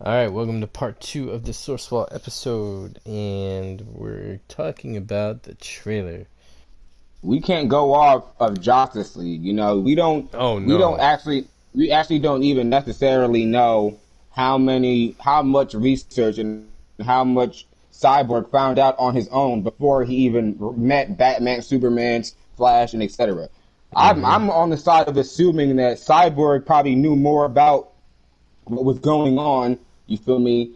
Alright, welcome to part 2 of the Sourcewall episode, and we're talking about the trailer. We can't go off of Justice League. You know, Oh we don't no. we actually don't even necessarily know how much research and how much Cyborg found out on his own before he even met Batman, Superman, Flash, and etc. I'm on the side of assuming that Cyborg probably knew more about what was going on, you feel me,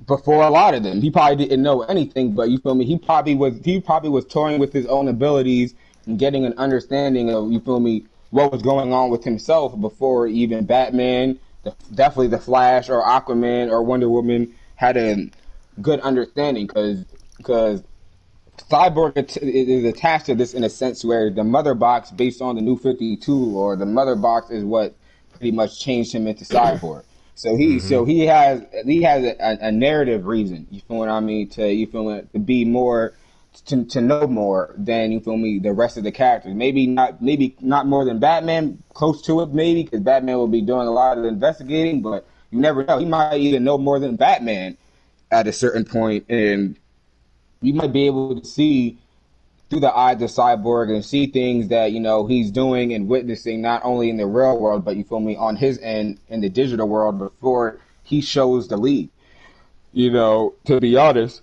before a lot of them. He probably didn't know anything, but you feel me, he probably was toying with his own abilities and getting an understanding of, you feel me, what was going on with himself before even Batman, definitely the Flash or Aquaman or Wonder Woman had a good understanding, because Cyborg is attached to this in a sense where the mother box, based on the New 52, or the mother box, is what pretty much changed him into Cyborg. So he has a narrative reason. You feel what I mean? To be more, to know more than, you feel me, the rest of the characters. Maybe not more than Batman, close to it maybe, because Batman will be doing a lot of the investigating. But you never know. He might even know more than Batman at a certain point, and you might be able to see through the eyes of Cyborg and see things that, you know, he's doing and witnessing, not only in the real world, but, you feel me, on his end in the digital world before he shows the league. You know, to be honest,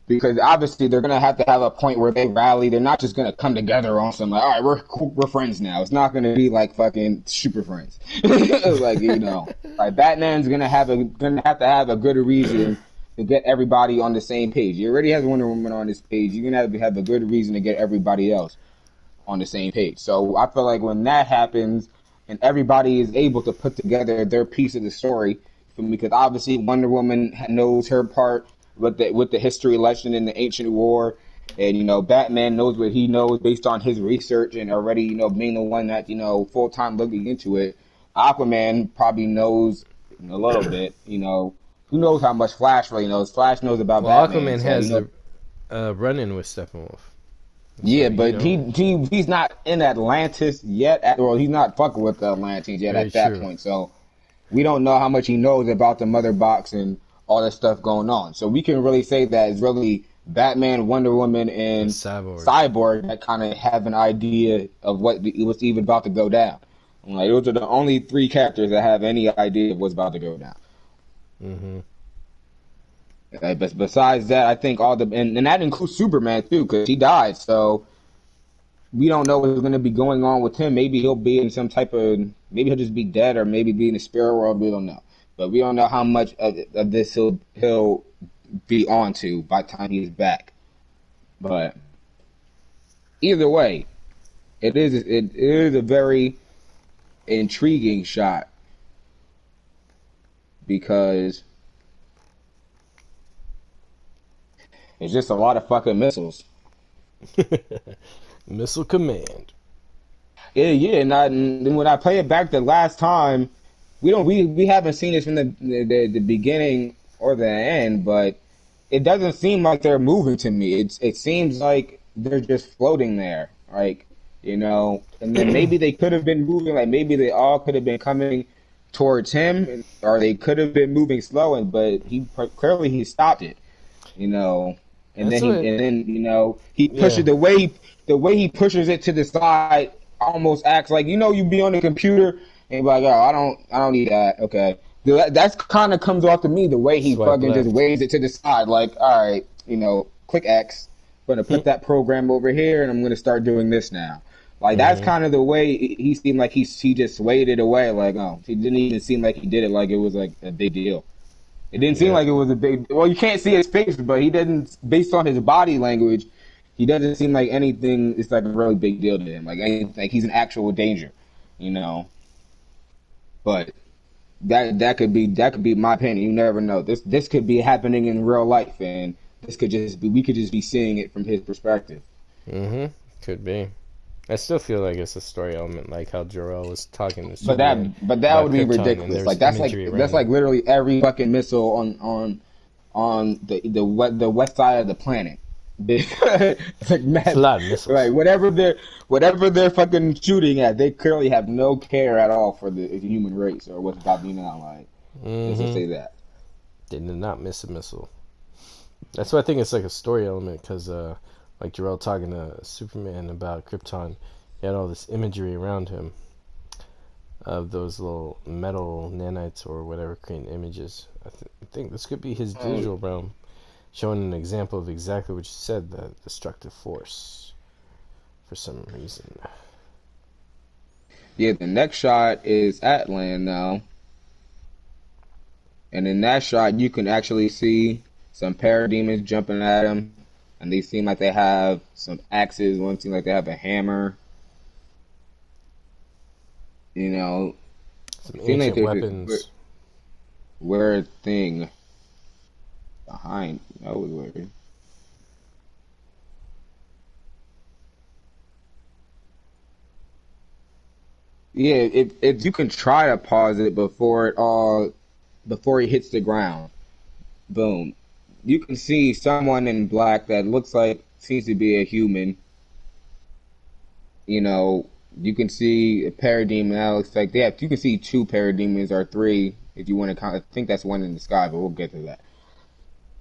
because obviously they're gonna have to have a point where they rally. They're not just gonna come together on some like, all right, we're friends now. It's not gonna be like fucking super friends. Like, you know, like Batman's gonna have to have a good reason to get everybody on the same page. You already have Wonder Woman on this page. You're gonna have a good reason to get everybody else on the same page. So I feel like when that happens and everybody is able to put together their piece of the story, because obviously Wonder Woman knows her part with the history lesson in the ancient war, and, you know, Batman knows what he knows based on his research and already, you know, being the one that, you know, full time looking into it. Aquaman probably knows a little bit, you know. Who knows how much Flash really knows? Flash knows about Well, Batman. Aquaman So, has you know, a run-in with Steppenwolf. yeah, So, but he's not in Atlantis yet. Well, he's not fucking with the Atlanteans yet very at that true. point. So we don't know how much he knows about the mother box and all that stuff going on. So we can really say that it's really Batman, Wonder Woman, and Cyborg. Cyborg that kind of have an idea of what's even about to go down. Like, those are the only three characters that have any idea of what's about to go down. But besides that, I think and that includes Superman too, because he died. So we don't know what's going to be going on with him. Maybe he'll be in some type of, maybe he'll just be dead, or maybe be in the spirit world. We don't know, but we don't know how much of this he'll be on to by the time he's back. But either way, it is a very intriguing shot, because it's just a lot of fucking missiles. Missile Command. Yeah, and when I play it back the last time, we haven't seen this from the beginning or the end, but it doesn't seem like they're moving to me. It seems like they're just floating there, like, you know. And then maybe they could have been moving, like maybe they all could have been coming towards him, or they could have been moving slow, but he clearly he stopped it, you know. And then you know, he pushes the way he pushes it to the side, almost acts like, you know, you be on the computer and be like, oh, I don't need that. Okay, that's kind of comes off to me the way he Swipe fucking left. just waves it to the side, like, all right, you know, click X. I'm gonna put that program over here, and I'm gonna start doing this now. Like, that's kind of the way he seemed like he just swayed it away. Like, oh, he didn't even seem like he did it like it was like a big deal. It didn't seem like it was a big. Well, you can't see his face, but he didn't. Based on his body language, he doesn't seem like anything is like a really big deal to him. Like he's in actual danger, you know. But that could be my opinion. You never know. This could be happening in real life, and we could just be seeing it from his perspective. Could be. I still feel like it's a story element, like how Jor-El was talking to Superman. But that would be ridiculous. Like, that's like literally every fucking missile on the west side of the planet. It's like mad. It's a lot of missiles. Right, whatever they're fucking shooting at, they clearly have no care at all for the human race or what's about to be now. Like, just to say that. They did not miss a missile. That's why I think it's like a story element, because like Jarrell talking to Superman about Krypton, he had all this imagery around him of those little metal nanites or whatever creating images. I think this could be his digital realm, showing an example of exactly what you said, the destructive force, for some reason. Yeah, the next shot is Atlan now. And in that shot, you can actually see some parademons jumping at him. And they seem like they have some axes. One seems like they have a hammer. You know, Some seem like ancient there's weapons. this weird thing behind. That was weird. Yeah, if you can try to pause it before he hits the ground. Boom. You can see someone in black that looks like seems to be a human. You know, you can see a parademon that looks like you can see two parademons or three if you want to count. I think that's one in the sky, but we'll get to that.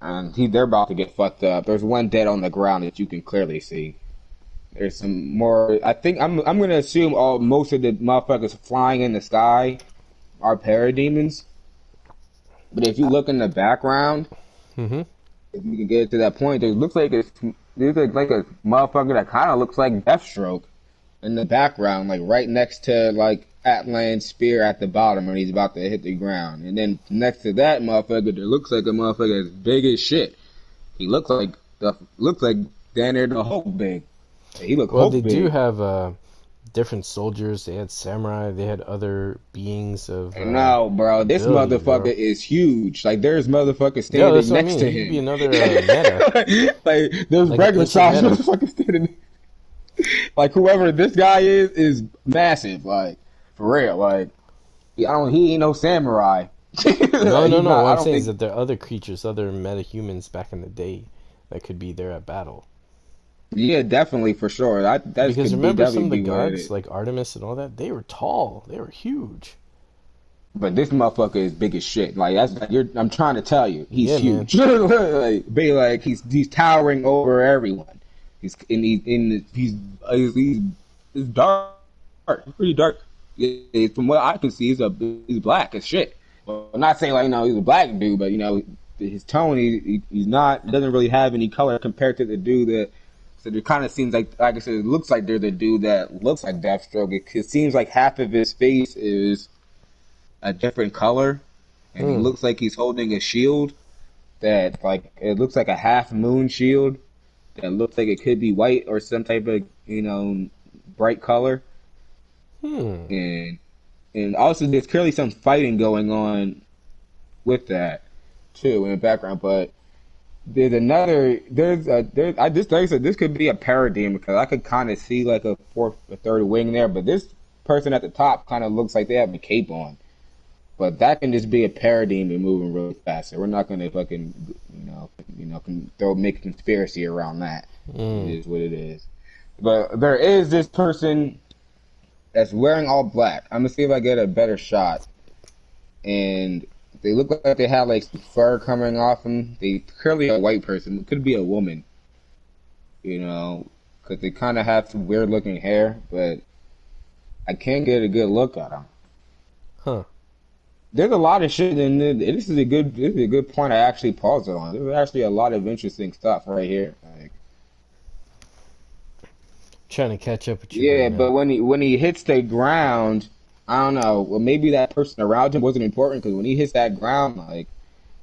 And they're about to get fucked up. There's one dead on the ground that you can clearly see. There's some more. I think I'm gonna assume most of the motherfuckers flying in the sky are parademons. But if you look in the background, Mm-hmm. if you can get to that point, there's like a motherfucker that kind of looks like Deathstroke in the background, like right next to like Atlan's spear at the bottom when he's about to hit the ground. And then next to that motherfucker, there looks like a motherfucker that's big as shit. He looks like down there the Hulk big. He look Well, Hulk they big. do have different soldiers. They had samurai. They had other beings of. No, bro, this ability, motherfucker bro. is huge. Like there's motherfuckers Yeah, standing that's what I next mean. to He could be him. another meta, Like there's like an regular ancient size meta. motherfuckers standing. Like whoever this guy is massive. Like for real. Like he ain't no samurai. No, no, He's no. not. What I I'm don't saying is think. that there are other creatures, other metahumans back in the day that could be there at battle. Yeah, definitely for sure. That Because could be remember some definitely of the be what it gods, is. like Artemis and all that, they were tall. They were huge. But this motherfucker is big as shit. Like that's I'm trying to tell you, he's Yeah, man. huge. Like he's towering over everyone. He's dark, he's pretty dark. Yeah, from what I can see, he's black as shit. Well, I'm not saying like he's a black dude, but his tone he's not doesn't really have any color compared to the dude that. So it kind of seems like I said, it looks like there's a dude that looks like Deathstroke. It seems like half of his face is a different color, and he looks like he's holding a shield that it looks like a half moon shield that looks like it could be white or some type of bright color. And also there's clearly some fighting going on with that too in the background. But there's I just like I said, this could be a paradigm because I could kind of see like a third wing there, but this person at the top kind of looks like they have a cape on. But that can just be a paradigm and moving really fast. So we're not going to fucking, make a conspiracy around that. It is what it is. But there is this person that's wearing all black. I'm going to see if I get a better shot. And they look like they have like fur coming off them. They clearly a white person. It could be a woman. Because they kind of have some weird looking hair. But I can't get a good look at them. Huh. There's a lot of shit in there. This is a good point I actually paused it on. There's actually a lot of interesting stuff right here. Trying to catch up with you. Yeah, right but now. when he hits the ground, I don't know. Well, maybe that person around him wasn't important because when he hits that ground, it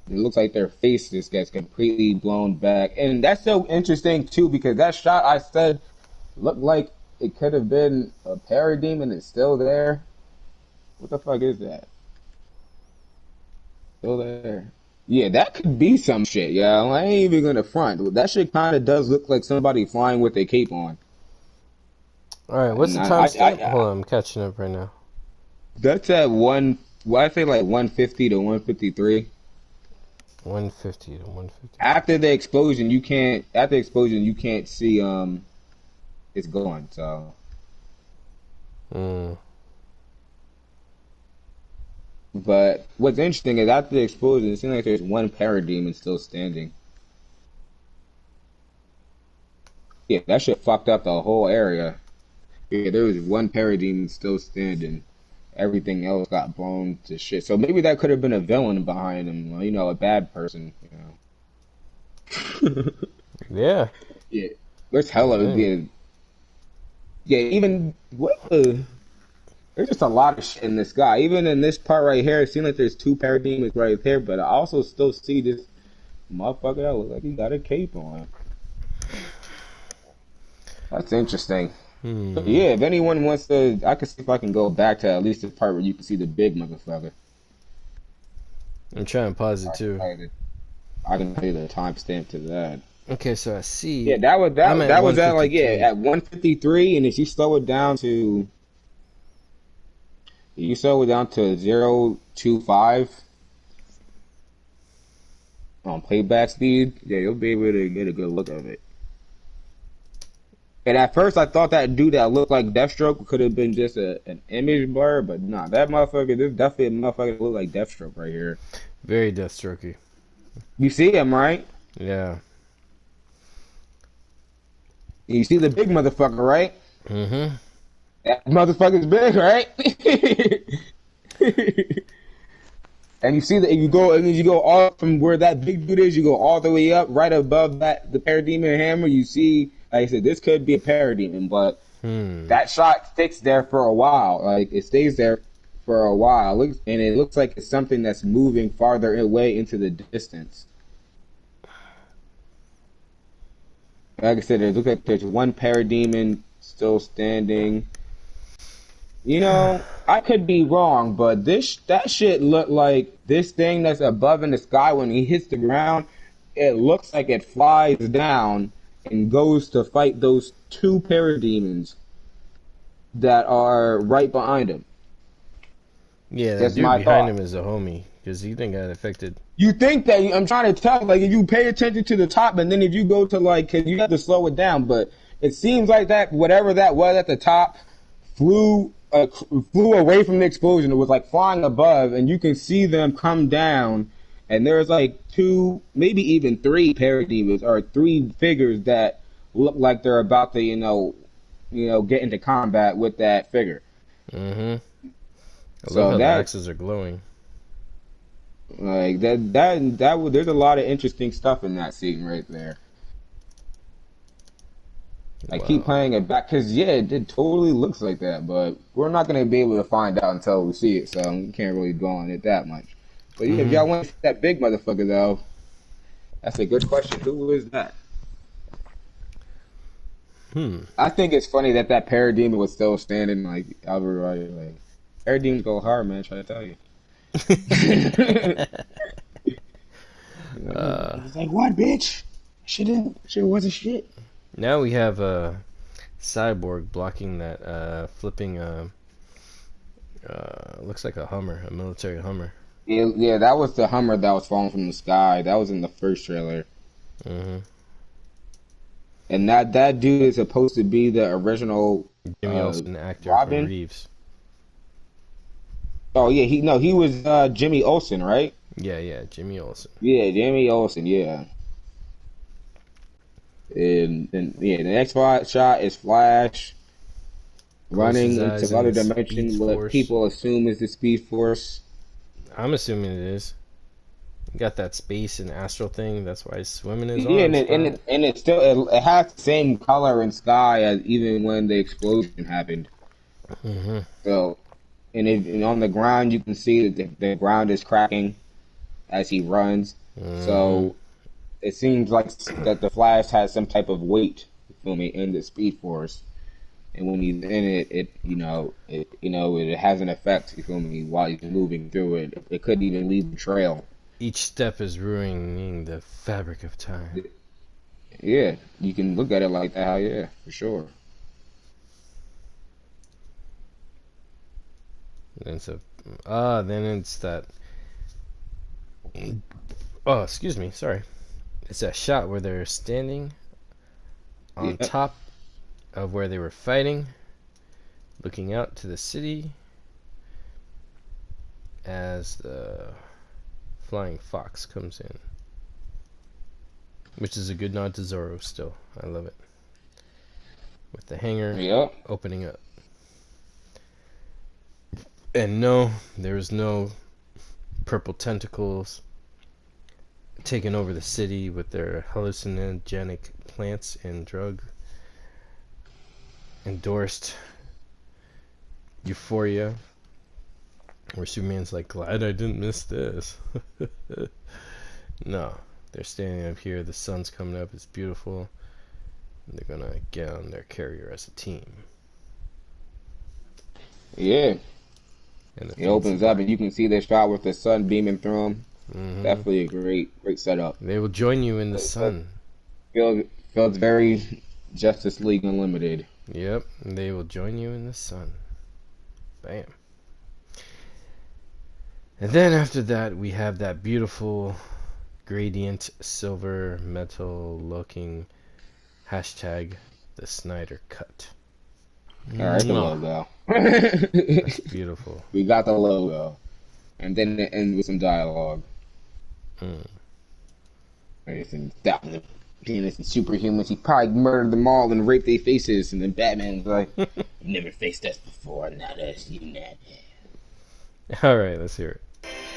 looks like their face just gets completely blown back, and that's so interesting too because that shot I said looked like it could have been a parademon. It's still there. What the fuck is that? Still there. Yeah, that could be some shit, yeah. I ain't even gonna front. That shit kind of does look like somebody flying with a cape on. All right, what's the And timestamp? Hold on, I'm catching up right now. that's at I say like 150 to 153. 150 to 150. After the explosion, you can't. After the explosion, you can't see. It's gone. So. But what's interesting is after the explosion, it seems like there's one parademon still standing. Yeah, that shit fucked up the whole area. Yeah, there was one parademon still standing. Everything else got blown to shit. So maybe that could have been a villain behind him, you know, a bad person, you know. Yeah. Yeah, there's hella, Dang. yeah, yeah. Even what the? There's just a lot of shit in this guy. Even in this part right here, it seems like there's two parademons right here, but I also still see this motherfucker that looks like he got a cape on. That's interesting. But Hmm. yeah, if anyone wants to, I can see if I can go back to at least the part where you can see the big motherfucker. I'm trying to pause it I can too. tell you I can tell you the timestamp to that. Okay, so I Yeah, see. that was I'm that at that was at like yeah 153. at 153, and if you slow it down to you slow it down to 0.25 on playback speed, yeah, you'll be able to get a good look of it. And at first, I thought that dude that looked like Deathstroke could have been just an image blur, but nah, that motherfucker, there's definitely a motherfucker that look like Deathstroke right here. Very Deathstrokey. You see him, right? Yeah. You see the big motherfucker, right? Mm-hmm. That motherfucker's big, right? And you see that you go all from where that big dude is, you go all the way up, right above that the parademon hammer. You see, like I said, this could be a parademon, but Hmm. that shot sticks there for a while. Like it stays there for a while, and it looks like it's something that's moving farther away into the distance. Like I said, it looks like there's one parademon still standing. You know, I could be wrong, but this that shit looked like this thing that's above in the sky when he hits the ground. It looks like it flies down and goes to fight those two parademons that are right behind him. Yeah, that That's dude my behind thought. him is a homie because he didn't got affected. You think that I'm trying to tell, like if you pay attention to the top, and then if you go to like, cause you have to slow it down, but it seems like that whatever that was at the top flew away from the explosion. It was like flying above, and you can see them come down, and there's like two, maybe even three parademons or three figures that look like they're about to, get into combat with that figure. Mm-hmm. I love So how the that axes are glowing. like there's a lot of interesting stuff in that scene right there. I keep Wow. playing it back because yeah, it totally looks like that, but we're not gonna be able to find out until we see it, so we can't really go on it that much. But yeah, if Mm-hmm. y'all want to see that big motherfucker though, that's a good question. Who is that? Hmm. I think it's funny that parademon was still standing like Albert Wright. Like parademons go hard, man. Try to tell you. uh, He's like, what, bitch? Shit wasn't shit. Now we have a cyborg blocking that flipping. Looks like a Hummer, a military Hummer. Yeah, yeah, that was the Hummer that was falling from the sky. That was in the first trailer. Mm-hmm. And that dude is supposed to be the original Jimmy uh, Olsen, actor from Robin. Reeves. Oh yeah, he was Jimmy Olsen, right? Yeah, yeah, Jimmy Olsen. Yeah, Jimmy Olsen, yeah. And yeah, the next shot is Flash Closes his running eyes into in other the Speed dimension, what Force. people assume is the Speed Force. I'm assuming it is. You got that space and astral thing. That's why he's swimming his Yeah, arms. But and it still it has the same color and sky as even when the explosion happened. mm-hmm. So and on the ground you can see that the ground is cracking as he runs. Mm-hmm. So it seems like that the Flash has some type of weight, you feel me, in the Speed Force, and when he's in it, it has an effect, you feel me, while he's moving through it. It could even leave a trail. Each step is ruining the fabric of time. Yeah, you can look at it like that. Yeah, for sure. And so, then it's that. Oh, excuse me. Sorry. It's that shot where they're standing on Yeah, top of where they were fighting, looking out to the city. as the Flying Fox comes in, which is a good nod to Zorro still. I love it. With the hanger Yep. opening up. And no, there is no purple tentacles taking over the city with their hallucinogenic plants and drug endorsed euphoria, where Superman's like, glad I didn't miss this. No, they're standing up here, the sun's coming up, it's beautiful, and they're gonna get on their carrier as a team. Yeah. And It opens up and you can see the shot with the sun beaming through them. Mm-hmm. Definitely a great setup. They will join you in the sun. Feels very Justice League Unlimited. Yep, they will join you in the sun. Bam. And then after that, we have that beautiful gradient silver metal looking hashtag the Snyder Cut. Alright, the logo. That's beautiful. We got the logo. And then it ends with some dialogue. And innocent superhumans, he probably murdered them all and raped their faces, and then Batman's like, "You never faced us before, not us, you not." Alright, let's hear it.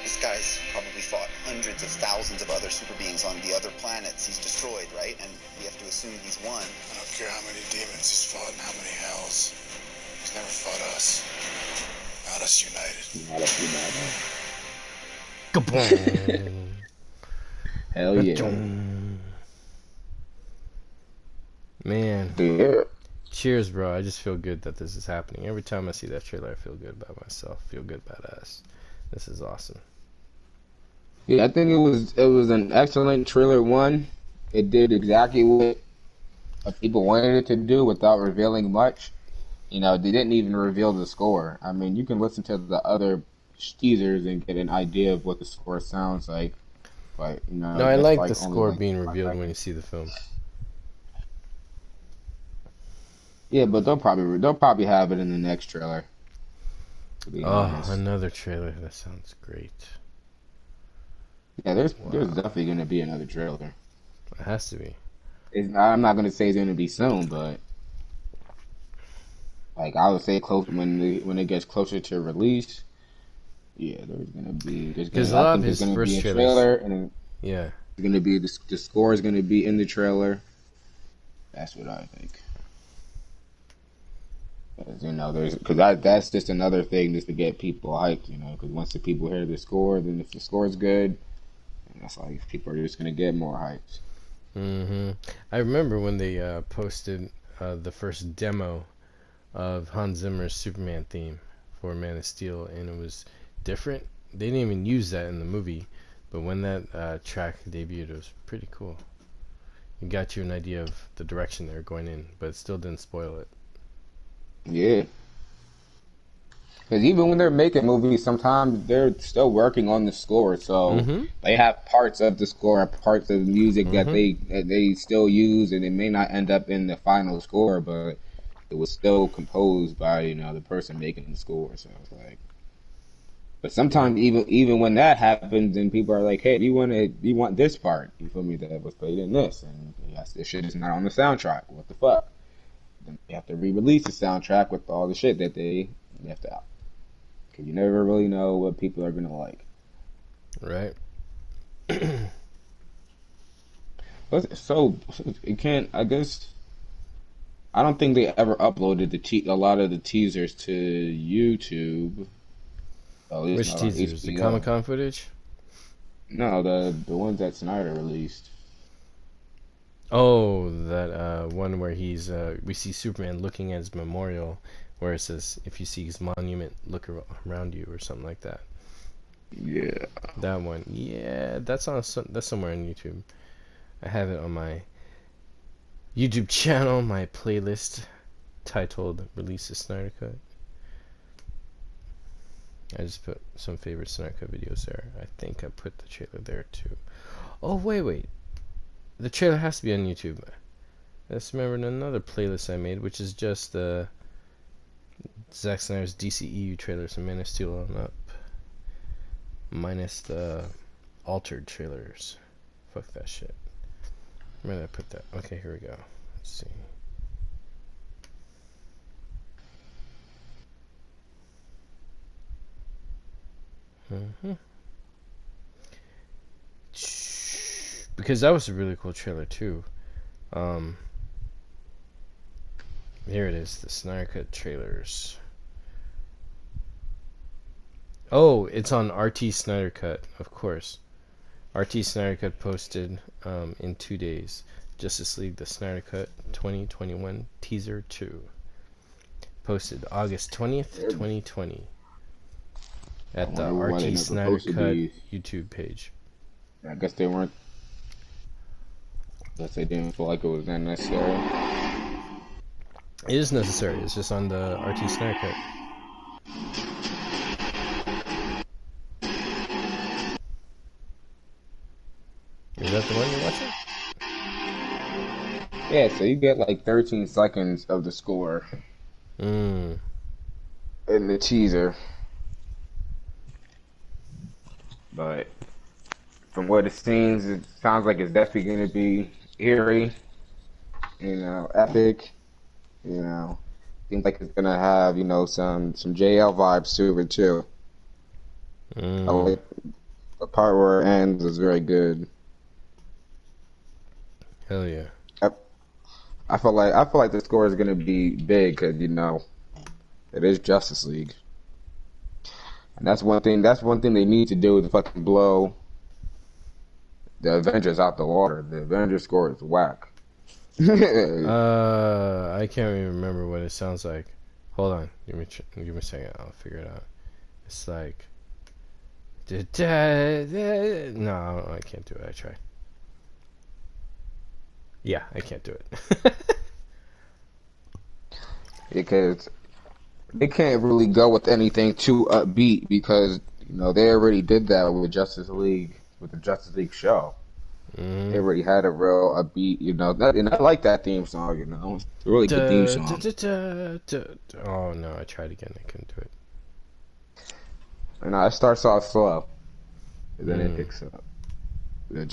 This guy's probably fought hundreds of thousands of other super beings on the other planets he's destroyed, right? And we have to assume he's won. I don't care how many demons he's fought and how many hells. He's never fought us. Not us united. Not us united. Kaboom! Hell yeah. Man. Yeah. Cheers, bro. I just feel good that this is happening. Every time I see that trailer, I feel good about myself. Feel good about us. This is awesome. Yeah, I think it was an excellent trailer. One, it did exactly what people wanted it to do without revealing much. You know, they didn't even reveal the score. I mean, you can listen to the other teasers and get an idea of what the score sounds like. But you know, no, I like the score being revealed when you see the film. Yeah, but they'll probably have it in the next trailer. Oh, honest. Another trailer. That sounds great. Yeah, there's definitely gonna be another trailer. It has to be. I'm not gonna say it's gonna be soon, but like I would say close when it gets closer to release. Yeah, there's gonna be because a lot of his first trailer, and yeah, it's gonna be the score is gonna be in the trailer. That's what I think. You know, because that's just another thing just to get people hyped. You know, because once the people hear the score, then if the score is good, that's like people are just gonna get more hyped. I remember when they posted the first demo of Hans Zimmer's Superman theme for Man of Steel, and it was different. They didn't even use that in the movie, but when that track debuted, it was pretty cool. It got you an idea of the direction they were going in, but it still didn't spoil it. Yeah. Because even when they're making movies, sometimes they're still working on the score, so they have parts of the score, parts of the music that they still use, and it may not end up in the final score, but it was still composed by the person making the score. So it's like, but sometimes even when that happens, and people are like, "Hey, we want this part," you feel me? That was played in this, and yes, this shit is not on the soundtrack. What the fuck? Then they have to re-release the soundtrack with all the shit that they left out. Because you never really know what people are going to like. Right. So, it can't, I guess, I don't think they ever uploaded a lot of the teasers to YouTube. Which teasers? The Comic-Con footage? No, the ones that Snyder released. Oh, that one where we see Superman looking at his memorial, where it says, "If you see his monument, look around you," or something like that. Yeah. That one. Yeah, that's somewhere on YouTube. I have it on my YouTube channel, my playlist titled "Release the Snyder Cut." I just put some favorite Snyder Cut videos there. I think I put the trailer there too. Oh, wait. The trailer has to be on YouTube. I just remembered another playlist I made, which is just Zack Snyder's DCEU trailers and Man of Steel on up. minus the altered trailers. Fuck that shit. Where did I put that? Okay, here we go. Let's see. Because that was a really cool trailer too. Here it is, the Snyder Cut trailers. Oh, it's on RT Snyder Cut, of course. RT Snyder Cut posted in 2 days. Justice League the Snyder Cut 2021 Teaser 2. Posted August 20th, 2020. At the RT Snyder Cut YouTube page. I guess they weren't. I guess they didn't feel like it was that necessary. It is necessary. It's just on the RT Snyder Cut. Is that the one you're watching? Yeah, so you get like 13 seconds of the score in the teaser. But from what it seems, it sounds like it's definitely going to be eerie, epic. Seems like it's going to have, some JL vibes to it too. The part where it ends is very good. Hell yeah. I feel like the score is gonna be big because it is Justice League, and that's one thing they need to do to fucking blow the Avengers out the water. The Avengers score is whack. I can't even remember what it sounds like. Hold on, give me a second. I'll figure it out. It's like, no, I can't do it. I tried. Yeah, I can't do it. Because they can't really go with anything too upbeat because they already did that with Justice League, with the Justice League show. They already had a real upbeat, and I like that theme song. It's a really good theme song. Oh no, I tried again. I couldn't do it. It starts off slow, and then it picks up. It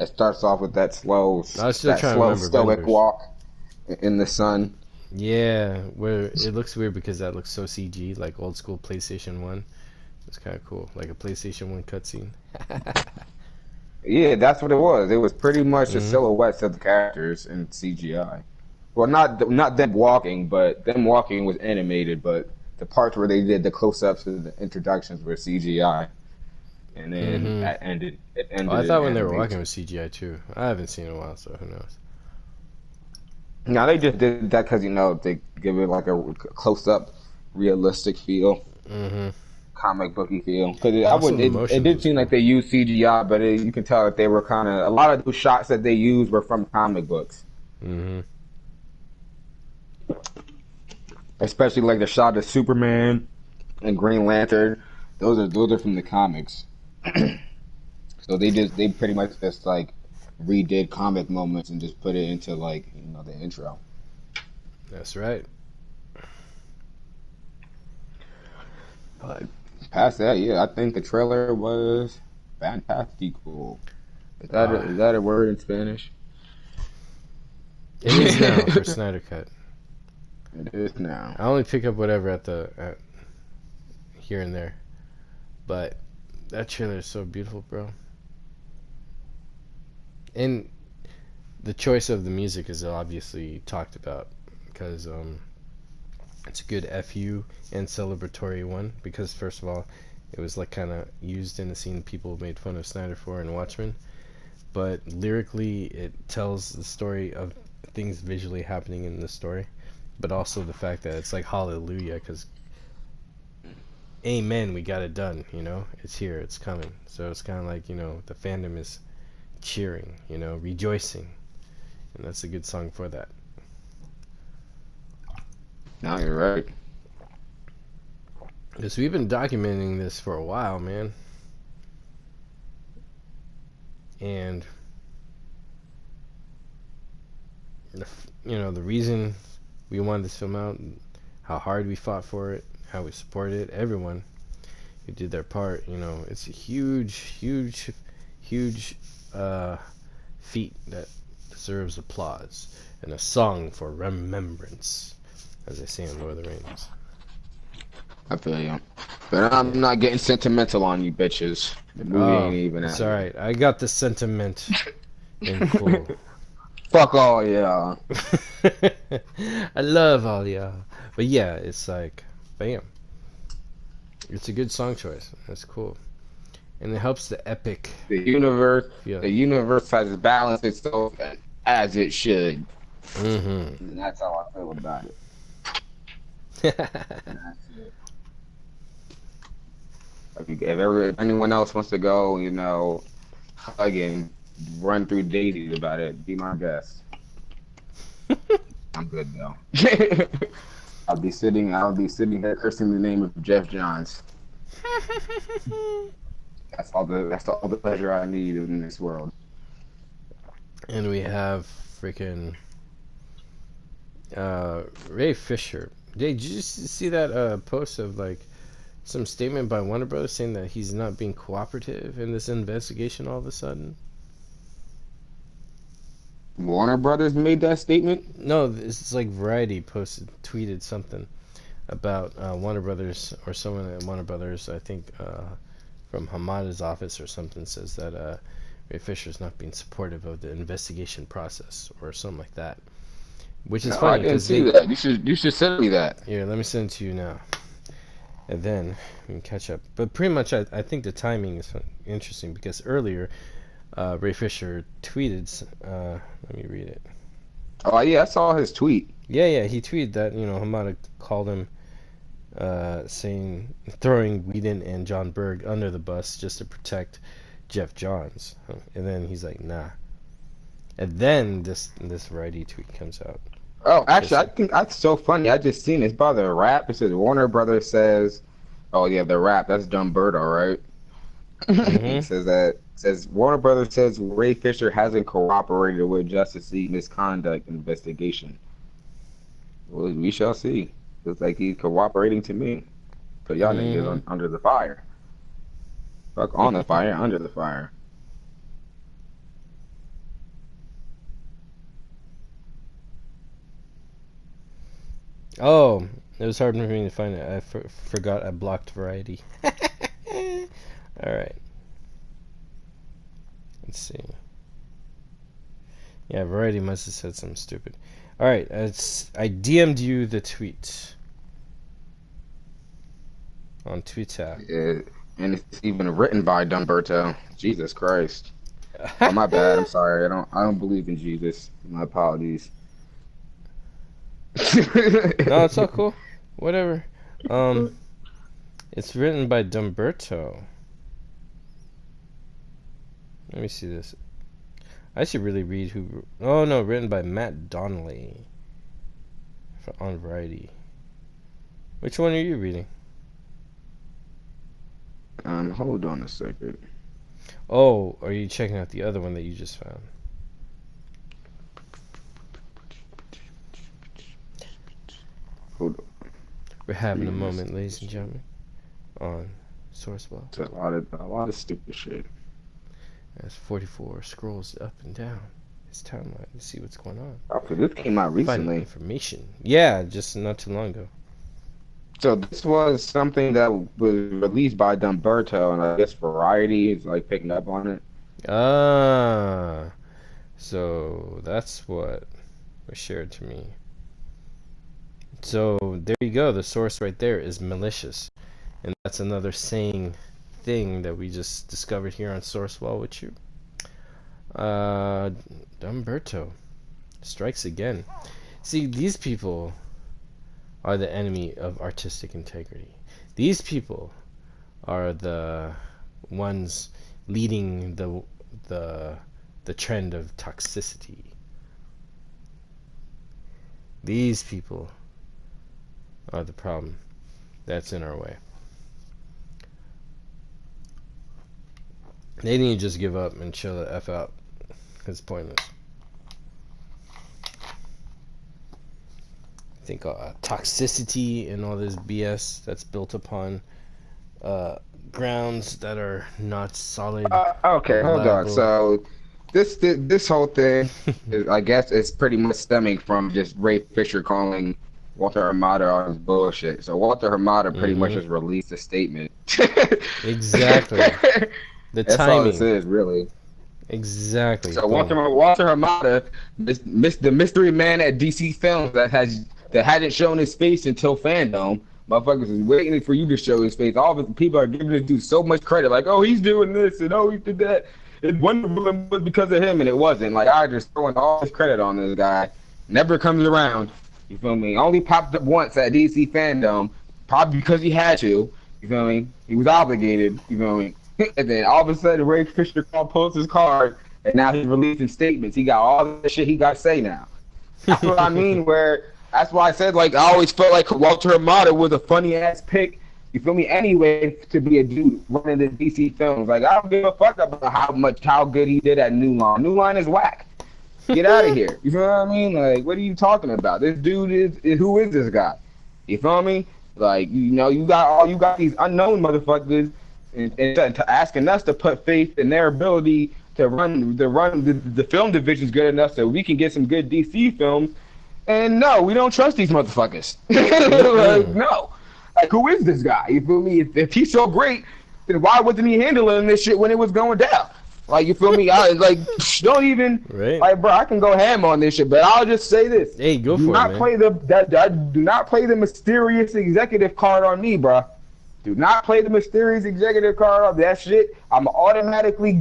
starts off with that slow stoic walk in the sun. Yeah, where it looks weird because that looks so CG, like old school PlayStation 1. It's kind of cool, like a PlayStation 1 cutscene. Yeah, that's what it was. It was pretty much the silhouettes of the characters in CGI. Well, not them walking, but them walking was animated, but the parts where they did the close-ups and the introductions were CGI. And then it ended. I thought when they were walking with CGI too. I haven't seen it in a while, so who knows? No, they just did that because they give it like a close-up, realistic feel, comic booky feel. Because it did seem like they used CGI, but you can tell that they were kind of a lot of those shots that they used were from comic books. Especially like the shot of Superman and Green Lantern. Those are from the comics. So they pretty much just like redid comic moments and just put it into like the intro. That's right. But past that, yeah, I think the trailer was fantastical. Is that a word in Spanish? It is now for Snyder Cut. It is now. I only pick up whatever at here and there, but that trailer is so beautiful, bro. And the choice of the music is obviously talked about because it's a good FU and celebratory one because first of all it was like kind of used in the scene people made fun of Snyder for in Watchmen, but lyrically it tells the story of things visually happening in the story, but also the fact that it's like hallelujah because amen, we got it done, it's here, it's coming. So it's kind of like the fandom is cheering, rejoicing, and that's a good song for that. No, you're right. Because we've been documenting this for a while, man, and the reason we wanted this film out, how hard we fought for it, how we supported it, everyone, who did their part. You know, it's a huge feat that deserves applause and a song for remembrance, as they say in Lord of the Rings. I feel you. But I'm not getting sentimental on you bitches. The movie Oh, ain't even it's out yet. alright. I got the sentiment in full. Fuck all y'all. I love all y'all. But yeah, it's like, bam. It's a good song choice. That's cool. And it helps the epic The universe, feel. the universe has balanced itself as it should. Mm-hmm. And that's how I feel about it. And that's it. If anyone else wants to go, you know, hug and run through daisies about it, be my guest. I'm good though. I'll be sitting here cursing the name of Jeff Johns. That's all the pleasure I need in this world. And we have freaking Ray Fisher. Did you see that post of like some statement by Warner Brothers saying that he's not being cooperative in this investigation all of a sudden? Warner Brothers made that statement? No, it's like Variety tweeted something about Warner Brothers, or someone at Warner Brothers, I think from Hamada's office or something, says that Ray Fisher's not being supportive of the investigation process or something like that. Which is No, funny I didn't because see that. You should send me that. Here, let me send it to you now. And then we can catch up. But pretty much, I think the timing is interesting because earlier, Ray Fisher tweeted. Let me read it. Oh yeah, I saw his tweet. Yeah, he tweeted that Hamada called him, saying throwing Whedon and John Berg under the bus just to protect Jeff Johns, and then he's like, nah. And then this Variety tweet comes out. Oh, actually, I think that's so funny. I just seen this by the rap. It says Warner Brothers says, "Oh yeah, the rap. That's Dumberto, right?" Mm-hmm. It says Warner Brothers says Ray Fisher hasn't cooperated with Justice League misconduct investigation. Well, we shall see. Looks like he's cooperating to me. Put y'all niggas under the fire. Fuck on the fire, under the fire. Oh, it was hard for me to find it. I forgot I blocked Variety. Alright. Let's see. Yeah, Variety must have said something stupid. Alright, I DM'd you the tweet. On Twitter. Yeah, and it's even written by Dumberto. Jesus Christ. Oh, my bad. I'm sorry. I don't believe in Jesus. My apologies. No, it's all cool. Whatever. It's written by Dumberto. Let me see this. I should really read who. Oh no, written by Matt Donnelly on Variety. Which one are you reading? Hold on a second. Oh, are you checking out the other one that you just found? Hold on. We're having a moment, ladies and gentlemen, on Sourcewell. It's a lot of stupid shit. As 44 scrolls up and down his timeline to see what's going on. Oh, so this came out recently. Finding information. Yeah, just not too long ago. So this was something that was released by Dumberto, and I guess Variety is like picking up on it. Ah, so that's what was shared to me. So there you go. The source right there is malicious, and that's another thing that we just discovered here on Sourcewell with you. Dumberto strikes again. See, these people are the enemy of artistic integrity. These people are the ones leading the trend of toxicity. These people are the problem that's in our way. They need to just give up and chill the F out. It's pointless. I think toxicity and all this BS that's built upon grounds that are not solid. Okay, hold on. reliable. So this whole thing, I guess, is pretty much stemming from just Ray Fisher calling Walter Hamada on his bullshit. So Walter Hamada pretty much just released a statement. Exactly. The That's timing. all this is, really. Exactly. So Walter Hamada, the mystery man at DC Films that hadn't shown his face until Fandome. Motherfuckers is waiting for you to show his face. All of the people are giving this dude so much credit, like, oh, he's doing this and oh, he did that. It's wonderful and it was because of him, and it wasn't. Like, I just throwing all this credit on this guy. Never comes around. You feel me? Only popped up once at DC Fandome, probably because he had to. You feel me? He was obligated. You feel me? And then all of a sudden, Ray Fisher posts his card, and now he's releasing statements. He got all the shit he got to say now. That's what I mean. That's why I said, like, I always felt like Walter Hamada was a funny ass pick. You feel me? Anyway, to be a dude running the DC Films, like, I don't give a fuck about how good he did at New Line. New Line is whack. Get out of here. You feel what I mean? Like, what are you talking about? This dude is who is this guy? You feel me? Like, you know, you got these unknown motherfuckers and to asking us to put faith in their ability to run the film divisions good enough so we can get some good DC films. And no, we don't trust these motherfuckers. Like, no. Like, who is this guy? You feel me? If he's so great, then why wasn't he handling this shit when it was going down? Like, you feel me? Don't even, right. Like, bro, I can go ham on this shit, but I'll just say this. Hey, go for it, man. Do not play the mysterious executive card on me, bro. Do not play the mysterious executive card on that shit. I'ma automatically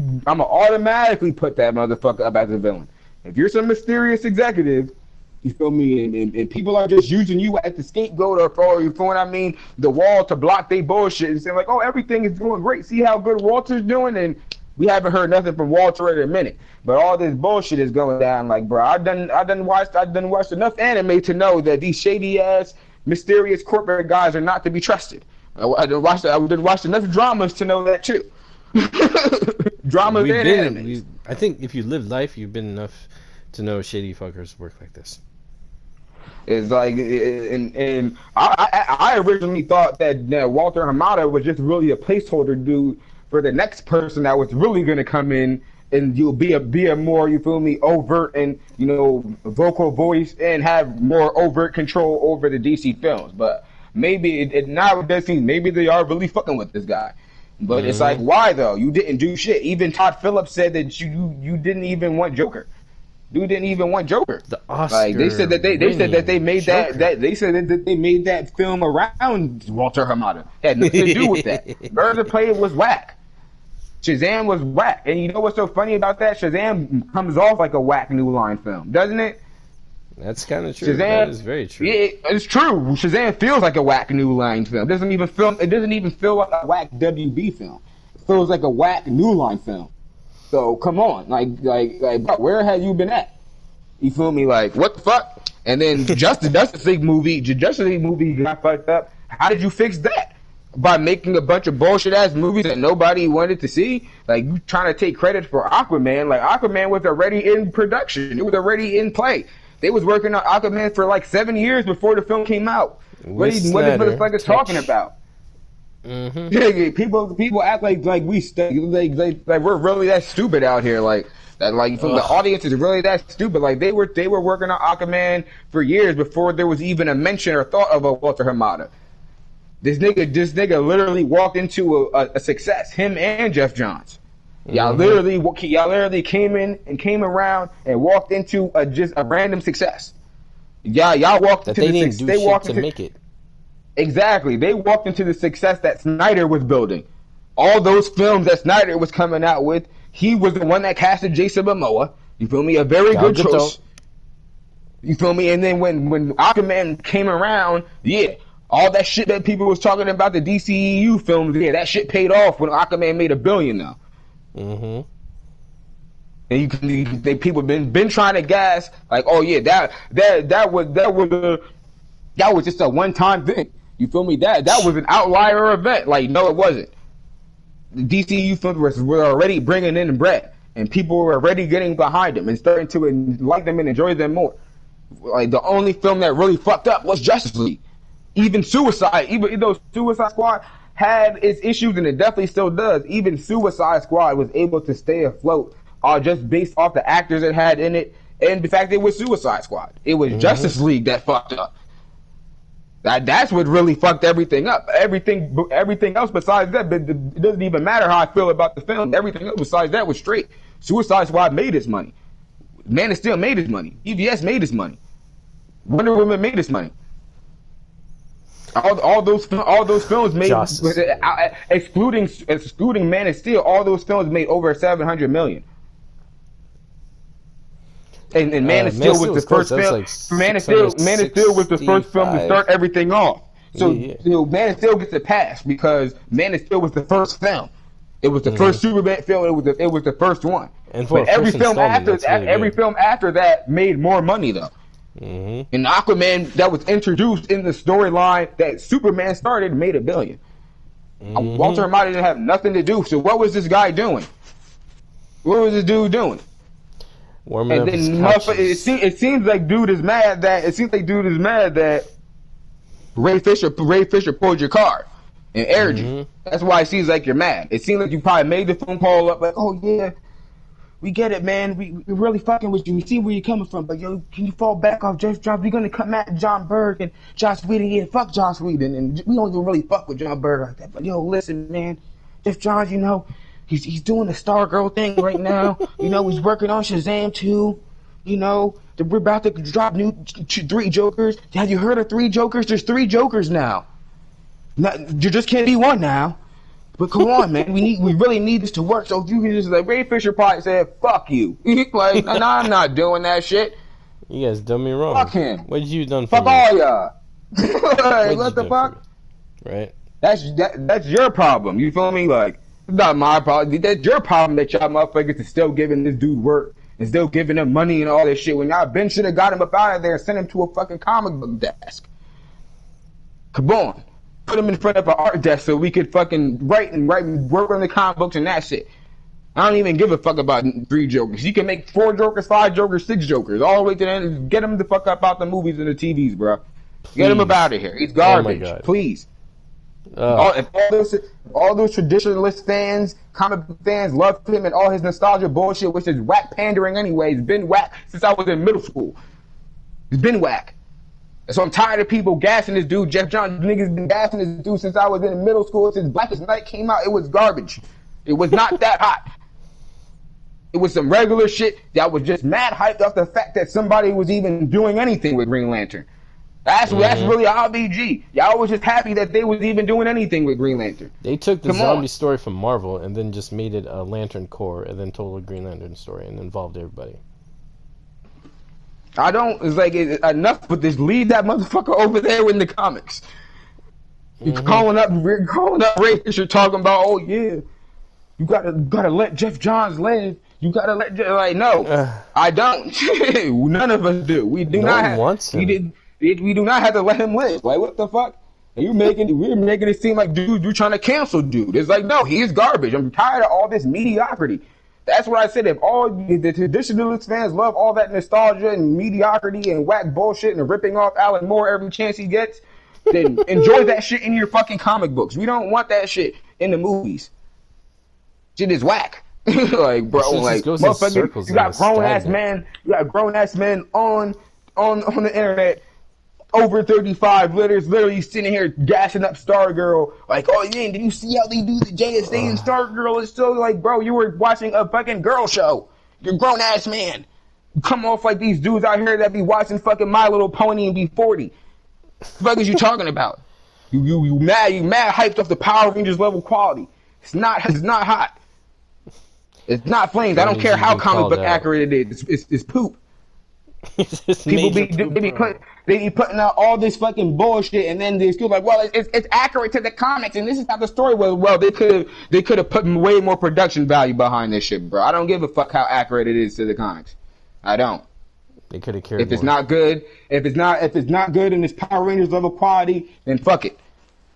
put that motherfucker up as a villain. If you're some mysterious executive, you feel me, and people are just using you as the scapegoat or you feel what I mean, the wall to block their bullshit and saying like, oh, everything is going great. See how good Walter's doing, and we haven't heard nothing from Walter in a minute. But all this bullshit is going down. Like, bro, I done watched enough anime to know that these shady ass, mysterious corporate guys are not to be trusted. I done watched enough dramas to know that too. Dramas and anime. I think if you live life, you've been enough to know shady fuckers work like this. It's like, and I originally thought that Walter Hamada was just really a placeholder dude for the next person that was really gonna come in and you'll be a more, you feel me, overt and, you know, vocal voice and have more overt control over the DC films. But maybe now it does seem maybe they are really fucking with this guy. But it's like, why though? You didn't do shit. Even Todd Phillips said that you didn't even want Joker. Dude didn't even want Joker. The Oscar. Like they said that they made that film around Walter Hamada. Had nothing to do with that. Birds of Prey was whack. Shazam was whack. And you know what's so funny about that? Shazam comes off like a whack New Line film, doesn't it? That's kind of true. Shazam, that is very true. Yeah, it's true. Shazam feels like a whack New Line film. It doesn't even feel like a whack WB film. It feels like a whack New Line film. So come on, like, bro, where have you been at? You feel me? Like, what the fuck? And then Justice League movie got fucked up. How did you fix that? By making a bunch of bullshit ass movies that nobody wanted to see? Like, you trying to take credit for Aquaman? Like, Aquaman was already in production. It was already in play. They was working on Aquaman for like 7 years before the film came out. What is motherfuckers talking about? Mm-hmm. People act like we're really that stupid out here. Like that, like from the audience is really that stupid. Like they were working on Aquaman for years before there was even a mention or thought of a Walter Hamada. This nigga literally walked into a success. Him and Jeff Johns. Y'all literally came around and walked into just a random success. Y'all walked into the success. They walked to make it. Exactly. They walked into the success that Snyder was building. All those films that Snyder was coming out with, he was the one that casted Jason Momoa. You feel me? A very good choice. You feel me? And then when Aquaman came around, all that shit that people was talking about, the DCEU films, that shit paid off when Aquaman made $1 billion now. Mm-hmm. And people been trying to gas like, oh yeah, that was just a one-time thing. You feel me? That was an outlier event. Like, no, it wasn't. The DCU films were already bringing in bread, and people were already getting behind them and starting to like them and enjoy them more. Like, the only film that really fucked up was Justice League. Even though Suicide Squad had its issues, and it definitely still does. Even Suicide Squad was able to stay afloat, just based off the actors it had in it, and the fact that it was Suicide Squad. It was Justice League that fucked up. That's what really fucked everything up. Everything else besides that, but it doesn't even matter how I feel about the film. Everything else besides that was straight. Suicide Squad made its money. Man of Steel made his money. EVS made his money. Wonder Woman made his money. All those films made, excluding Man of Steel, all those films made over $700 million. And Man of Steel was the first film. Like Man of Steel was the first film to start everything off. So Man of Steel gets a pass because Man of Steel was the first film. It was the first Superman film. It was the first one. And for but every film after that made more money though. And Aquaman that was introduced in the storyline that Superman started made $1 billion. Walter Amati didn't have nothing to do. So what was this guy doing? What was this dude doing? And then it seems like dude is mad that Ray Fisher pulled your car and aired you. That's why it seems like you're mad. It seems like you probably made the phone call up like, oh yeah, we get it, man. We really fucking with you. We see where you're coming from, but yo, can you fall back off Jeff Jobs? We're gonna come at John Berg and Joss Whedon. Yeah, fuck Joss Whedon, and we don't even really fuck with John Berg like that. But yo, listen, man, Jeff Johns, you know, he's doing the Stargirl thing right now. You know, he's working on Shazam too. You know, we're about to drop new 3 Jokers. Have you heard of 3 Jokers? There's 3 Jokers now. You just can't be one now. But come on, man, we really need this to work. So if you can just like Ray Fisher probably said, "Fuck you," like, no, I'm not doing that shit. You guys done me wrong. Fuck him. What did you done for fuck me? All y'all. Like, what the fuck? Right. That's your problem. You feel me? Like, it's not my problem. That's your problem that y'all motherfuckers is still giving this dude work and still giving him money and all this shit. When y'all Ben should have got him up out of there and sent him to a fucking comic book desk. Come on. Put him in front of an art desk so we could fucking write and work on the comic books and that shit. I don't even give a fuck about 3 Jokers. You can make 4 Jokers, 5 Jokers, 6 Jokers, all the way to the end. Get him the fuck up out the movies and the TVs, bro. Get him up out of here. He's garbage. Oh my God. Please. All those traditionalist fans, comic book fans love him and all his nostalgia bullshit, which is whack pandering anyway. It's been whack since I was in middle school. It's been whack. So I'm tired of people gassing this dude. Jeff Johns, niggas been gassing this dude since I was in middle school. Since Blackest Night came out, it was garbage. It was not that hot. It was some regular shit that was just mad hyped off the fact that somebody was even doing anything with Green Lantern. That's really RBG. Y'all was just happy that they was even doing anything with Green Lantern. They took the zombie story from Marvel and then just made it a Lantern Corps and then told a Green Lantern story and involved everybody. It's like enough with this. Leave that motherfucker over there in the comics. You're calling up Ray Fisher talking about, oh yeah, you gotta let Jeff Johns live. You gotta let no, I don't. None of us do. We do not. Wants him. We do not have to let him live. Like, what the fuck? We're making it seem like dude, you're trying to cancel dude. It's like, no, he is garbage. I'm tired of all this mediocrity. That's what I said. If all the traditionalist fans love all that nostalgia and mediocrity and whack bullshit and ripping off Alan Moore every chance he gets, then enjoy that shit in your fucking comic books. We don't want that shit in the movies. Shit is whack. Like, bro, like, motherfucker, you got grown ass men on the internet over 35, literally sitting here gassing up Stargirl, like, oh yeah, did you see how they do the JSA and Stargirl? It's still like, bro, you were watching a fucking girl show. You're a grown ass man. You come off like these dudes out here that be watching fucking My Little Pony and be 40. What the fuck is you talking about? You mad hyped off the Power Rangers level quality. It's not hot. It's not flames. I don't care how comic book accurate it is. It's poop. People be putting out all this fucking bullshit, and then they still like, well, it's accurate to the comics, and this is how the story was. Well, they could have put way more production value behind this shit, bro. I don't give a fuck how accurate it is to the comics. I don't. They could have cared. If it's not good, if it's not good in this Power Rangers level quality, then fuck it.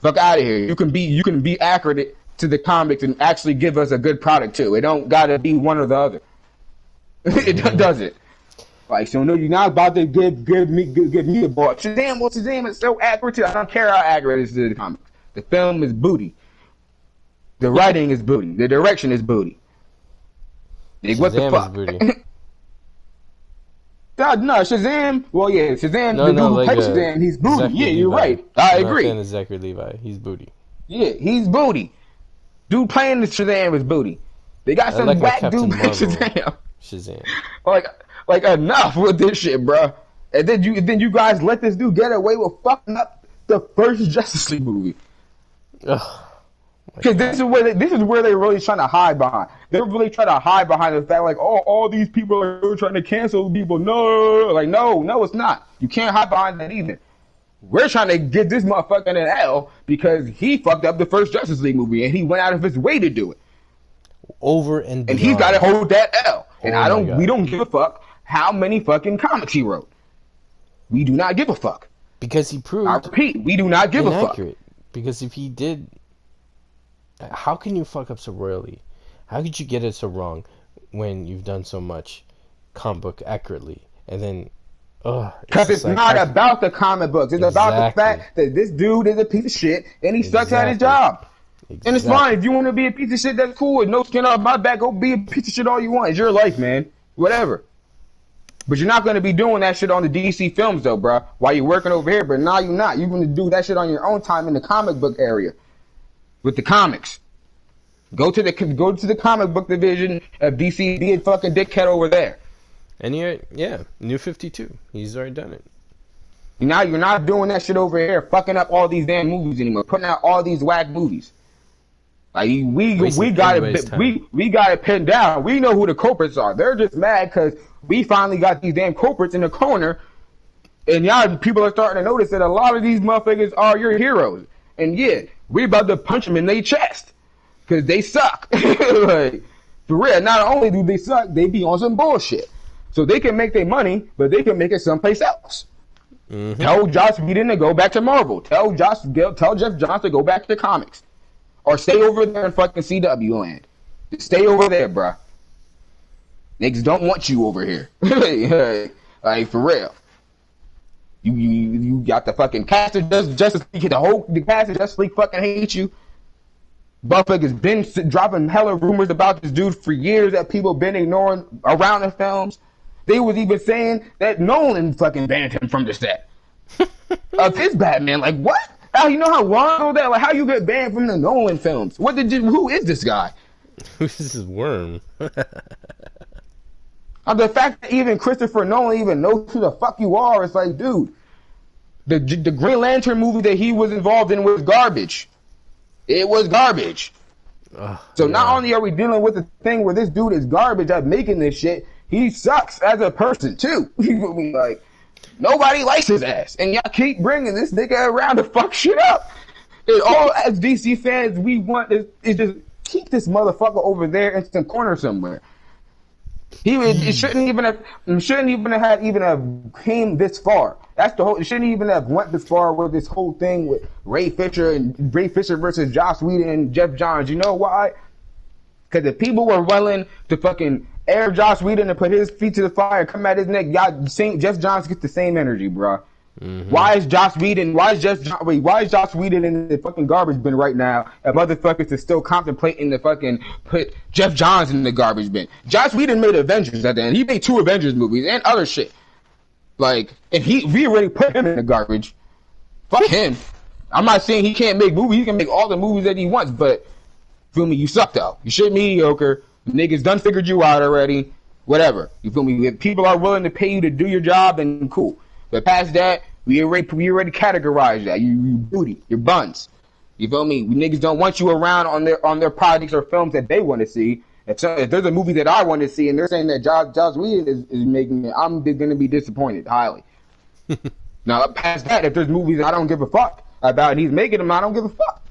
Fuck out of here. You can be accurate to the comics and actually give us a good product too. It don't gotta be one or the other. It doesn't. Like, so no, you're not about to give me a ball. Shazam is so accurate. I don't care how accurate it is to the comics. The film is booty. The writing is booty. The direction is booty. Like, what the Shazam fuck? is booty. No, Shazam. Well, yeah, Shazam. No, the no, dude who like plays Shazam, he's booty. Zachary Yeah, you're Levi. right. I I'm not a agree. fan of Zachary Levi. He's booty. Yeah, he's booty. Dude playing the Shazam is booty. They got some like whack Captain dude playing Marvel. Shazam. Shazam. Like enough with this shit, bro. And then you guys let this dude get away with fucking up the first Justice League movie. Ugh. Because this is where they're really trying to hide behind. They're really trying to hide behind the fact, like, oh, all these people are trying to cancel people. No, like, no, it's not. You can't hide behind that either. We're trying to get this motherfucker in an L because he fucked up the first Justice League movie and he went out of his way to do it. Over and beyond. And he's got to hold that L. And Oh we don't give a fuck how many fucking comics he wrote. We do not give a fuck. Because he proved I repeat, we do not give a fuck. inaccurate. Because if he did, how can you fuck up so royally? How could you get it so wrong when you've done so much comic book accurately? And then, because it's not about the comic books. It's about the fact that this dude is a piece of shit and he sucks at his job. And it's fine. If you want to be a piece of shit, that's cool. No skin off my back. Go be a piece of shit all you want. It's your life, man. Whatever. But you're not going to be doing that shit on the DC films, though, bro. While you're working over here, but now you're not. You're going to do that shit on your own time in the comic book area with the comics. Go to the comic book division of DC. Be a fucking dickhead over there. And New 52. He's already done it. Now you're not doing that shit over here, fucking up all these damn movies anymore, putting out all these whack movies. Like we got it pinned down. We know who the culprits are. They're just mad because we finally got these damn culprits in the corner, and y'all people are starting to notice that a lot of these motherfuckers are your heroes. And yeah, we about to punch them in their chest because they suck. Like, for real. Not only do they suck, they be on some bullshit. So they can make their money, but they can make it someplace else. Mm-hmm. Tell Joss Whedon to go back to Marvel. Tell Jeff Johns to go back to comics. Or stay over there in fucking CW land. Stay over there, bruh. Niggas don't want you over here. Like, for real. You got the fucking cast of Justice League. The cast of Justice League fucking hates you. Buffett been dropping hella rumors about this dude for years that people been ignoring around the films. They was even saying that Nolan fucking banned him from the set of his Batman. Like, what? You know how long that? Like, how you get banned from the Nolan films? Who is this guy? Who's this worm? The fact that even Christopher Nolan even knows who the fuck you are, it's like, dude, the Green Lantern movie that he was involved in was garbage. It was garbage. Not only are we dealing with the thing where this dude is garbage at making this shit, he sucks as a person too. Like, nobody likes his ass, and y'all keep bringing this nigga around to fuck shit up. And all as DC fans, we want is just keep this motherfucker over there in some corner somewhere. It shouldn't even have came this far. That's the whole. It shouldn't even have went this far with this whole thing with Ray Fisher versus Joss Whedon and Jeff Johns. You know why? Because if people were willing to fucking air Joss Whedon and put his feet to the fire, come at his neck, Jeff Johns gets the same energy, bro. Mm-hmm. Why is Joss Whedon in the fucking garbage bin right now? And motherfuckers is still contemplating to fucking put Jeff Johns in the garbage bin. Joss Whedon made Avengers at the end. He made 2 Avengers movies and other shit. Like, and we already put him in the garbage. Fuck him. I'm not saying he can't make movies. He can make all the movies that he wants, but feel me, you suck though. You shit mediocre. Niggas done figured you out already. Whatever. You feel me? If people are willing to pay you to do your job, then cool. But past that, we already categorized that. You booty, your buns. You feel me? Niggas don't want you around on their projects or films that they want to see. If there's a movie that I want to see and they're saying that Joss Whedon is making it, I'm going to be disappointed highly. Now past that, if there's movies I don't give a fuck about and he's making them, I don't give a fuck.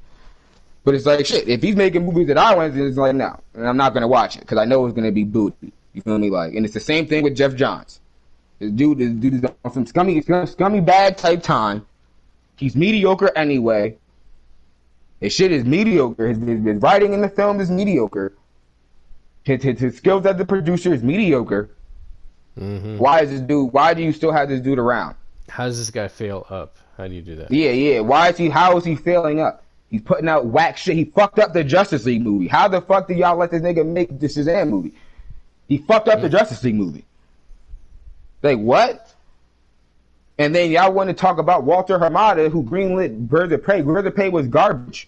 But it's like, shit, if he's making movies that I want to see, it's like, no, and I'm not going to watch it because I know it's going to be booty. You feel me? Like, and it's the same thing with Jeff Johns. This dude is on some scummy bag type time. He's mediocre anyway. His shit is mediocre. His writing in the film is mediocre. His skills as a producer is mediocre. Mm-hmm. Why do you still have this dude around? How does this guy fail up? How do you do that? Yeah. How is he failing up? He's putting out whack shit. He fucked up the Justice League movie. How the fuck did y'all let this nigga make the Shazam movie? He fucked up the Justice League movie. Like, what? And then y'all want to talk about Walter Hamada, who greenlit Birds of Prey. Birds of Prey was garbage.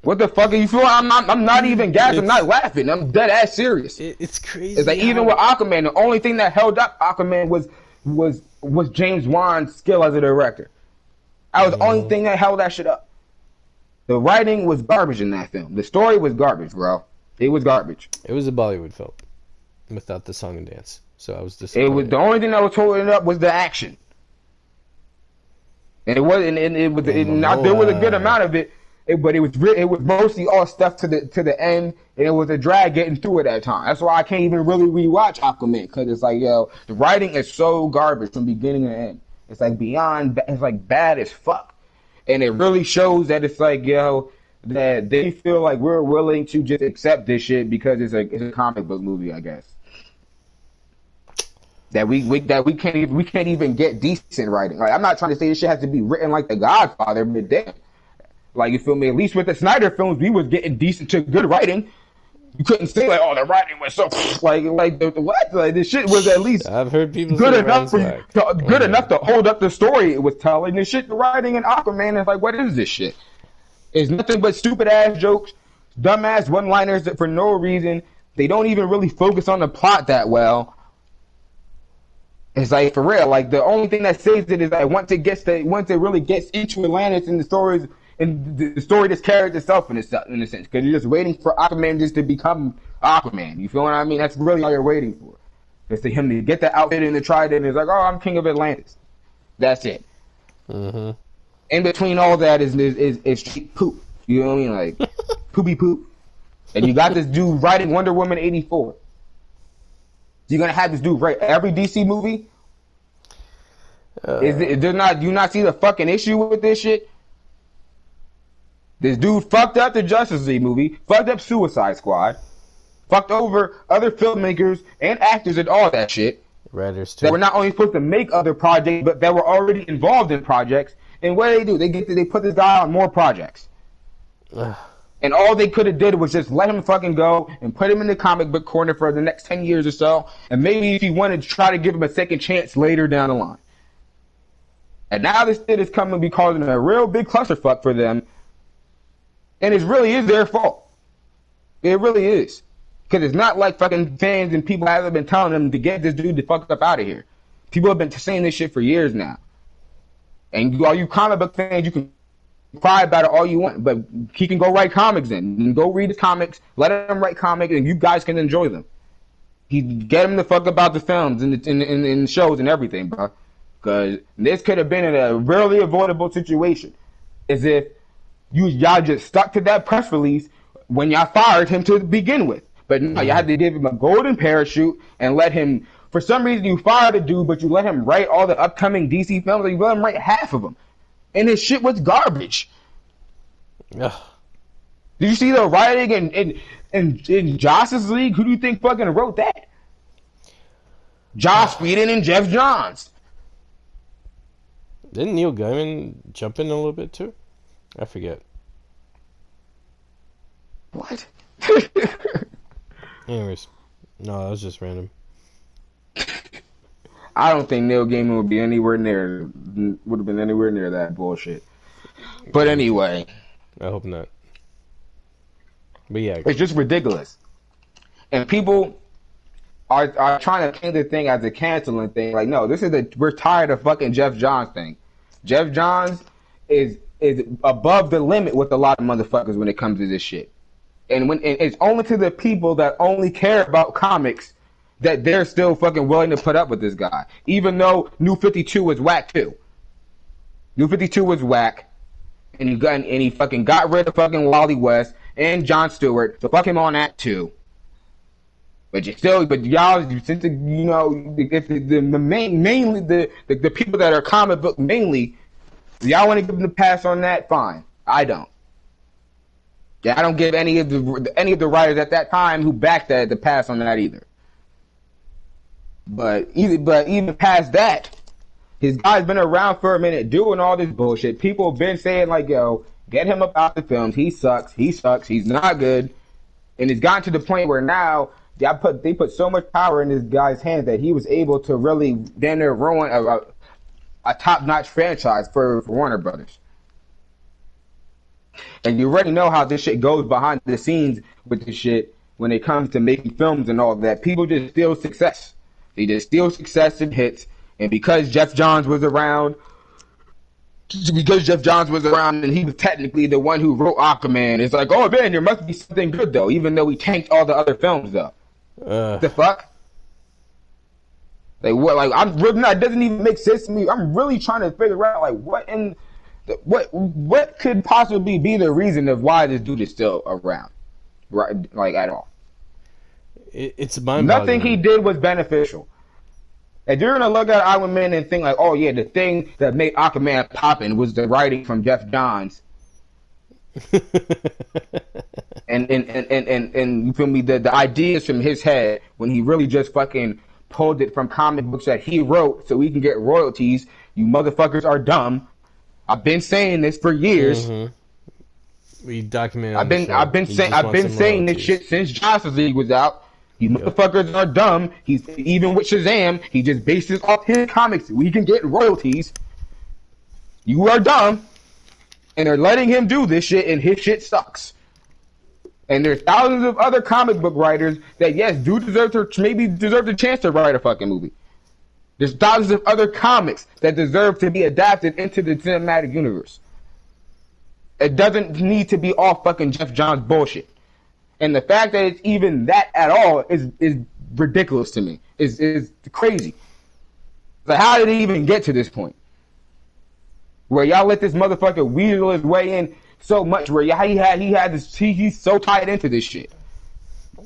What the fuck are you feeling? I'm not even gassing. I'm not laughing. I'm dead ass serious. It's crazy. It's like even with Aquaman, the only thing that held up Aquaman was James Wan's skill as a director. That was the only thing that held that shit up. The writing was garbage in that film. The story was garbage, bro. It was garbage. It was a Bollywood film without the song and dance. So I was disappointed. It was the only thing that was holding it up was the action, and there was a good amount of it. But it was mostly all stuff to the end, and it was a drag getting through it at times. That's why I can't even really rewatch Aquaman, because it's like, yo, the writing is so garbage from beginning to end. It's like it's like bad as fuck, and it really shows that it's like, yo, that they feel like we're willing to just accept this shit because it's a comic book movie, I guess. That we can't even get decent writing. Like, I'm not trying to say this shit has to be written like The Godfather, but damn. Like, you feel me? At least with the Snyder films, we was getting decent to good writing. You couldn't say like, oh, the writing was so like the what? Like, this shit was at least I've heard people good say enough enough to hold up the story it was telling. The shit, the writing in Aquaman is like, what is this shit? It's nothing but stupid ass jokes, dumbass one-liners that for no reason. They don't even really focus on the plot that well. It's like, for real. Like, the only thing that saves it is that once it really gets into Atlantis and the stories. And the story just carries itself in a sense, because you're just waiting for Aquaman just to become Aquaman. You feel what I mean? That's really all you're waiting for. It's for him to get the outfit and the trident, and it's like, oh, I'm king of Atlantis. That's it. Mm-hmm. In between all that is straight poop. You know what I mean? Like, poopy poop. And you got this dude writing Wonder Woman 84. You're going to have this dude write every DC movie? Do you not see the fucking issue with this shit? This dude fucked up the Justice League movie, fucked up Suicide Squad, fucked over other filmmakers and actors and all that shit. Writers too. That were not only supposed to make other projects, but that were already involved in projects. And what do? They put this guy on more projects. And all they could have did was just let him fucking go and put him in the comic book corner for the next 10 years or so. And maybe if he wanted to try to give him a second chance later down the line. And now this shit is coming to be causing a real big clusterfuck for them. And it really is their fault. It really is. Because it's not like fucking fans and people haven't been telling them to get this dude the fuck up out of here. People have been saying this shit for years now. And all you comic book fans, you can cry about it all you want, but he can go write comics then. And go read his comics, let him write comics, and you guys can enjoy them. Get him the fuck about the films and the shows and everything, bro. Because this could have been in a really avoidable situation. As if y'all just stuck to that press release when y'all fired him to begin with. But no, you had to give him a golden parachute and let him, for some reason you fired a dude, but you let him write all the upcoming DC films, or you let him write half of them. And his shit was garbage. Ugh. Did you see the writing in Justice League? Who do you think fucking wrote that? Joss Whedon and Jeff Johns. Didn't Neil Gaiman jump in a little bit too? I forget. What? Anyways, no, that was just random. I don't think Neil Gaiman would be anywhere near, would have been anywhere near that bullshit. But anyway. I hope not. But yeah. It's just ridiculous. And people are trying to paint the thing as a canceling thing. Like, no, we're tired of fucking Jeff Johns thing. Jeff Johns is above the limit with a lot of motherfuckers when it comes to this shit. And it's only to the people that only care about comics that they're still fucking willing to put up with this guy. Even though New 52 was whack too. New 52 was whack. And he fucking got rid of fucking Wally West and Jon Stewart. So fuck him on that too. But y'all, since if mainly the people that are comic book mainly, y'all want to give them the pass on that, fine. I don't. Yeah, I don't give any of the writers at that time who backed that the pass on that either. But even past that, His guy's been around for a minute doing all this bullshit. People have been saying, like, yo, get him up out the films. He sucks. He's not good. And it's gotten to the point where now they put so much power in this guy's hands that he was able to really damn near ruin a top-notch franchise for Warner Brothers. And you already know how this shit goes behind the scenes with this shit when it comes to making films and all that. People just steal success. They just steal success and hits. And because Jeff Johns was around, and he was technically the one who wrote Aquaman, it's like, oh man, there must be something good though, even though he tanked all the other films though. The fuck? Like what? Like I'm really not. It doesn't even make sense to me. I'm really trying to figure out like what could possibly be the reason of why this dude is still around, right? Like at all. It's mind-boggling. Nothing he did was beneficial. If you're gonna look at Aquaman and think like, oh yeah, the thing that made Aquaman poppin' was the writing from Jeff Johns, and you feel me, the ideas from his head when he really just fucking pulled it from comic books that he wrote so he can get royalties. You motherfuckers are dumb. I've been saying this for years. Mm-hmm. We documented. I've been saying this shit since Justice League was out. You motherfuckers are dumb. He's even with Shazam. He just bases off his comics so we can get royalties. You are dumb, and they're letting him do this shit, and his shit sucks. And there's thousands of other comic book writers that yes do deserve the chance to write a fucking movie. There's thousands of other comics that deserve to be adapted into the cinematic universe. It doesn't need to be all fucking Jeff Johns bullshit. And the fact that it's even that at all is ridiculous to me. Is crazy. So how did it even get to this point? Where y'all let this motherfucker weasel his way in so much where he's so tied into this shit.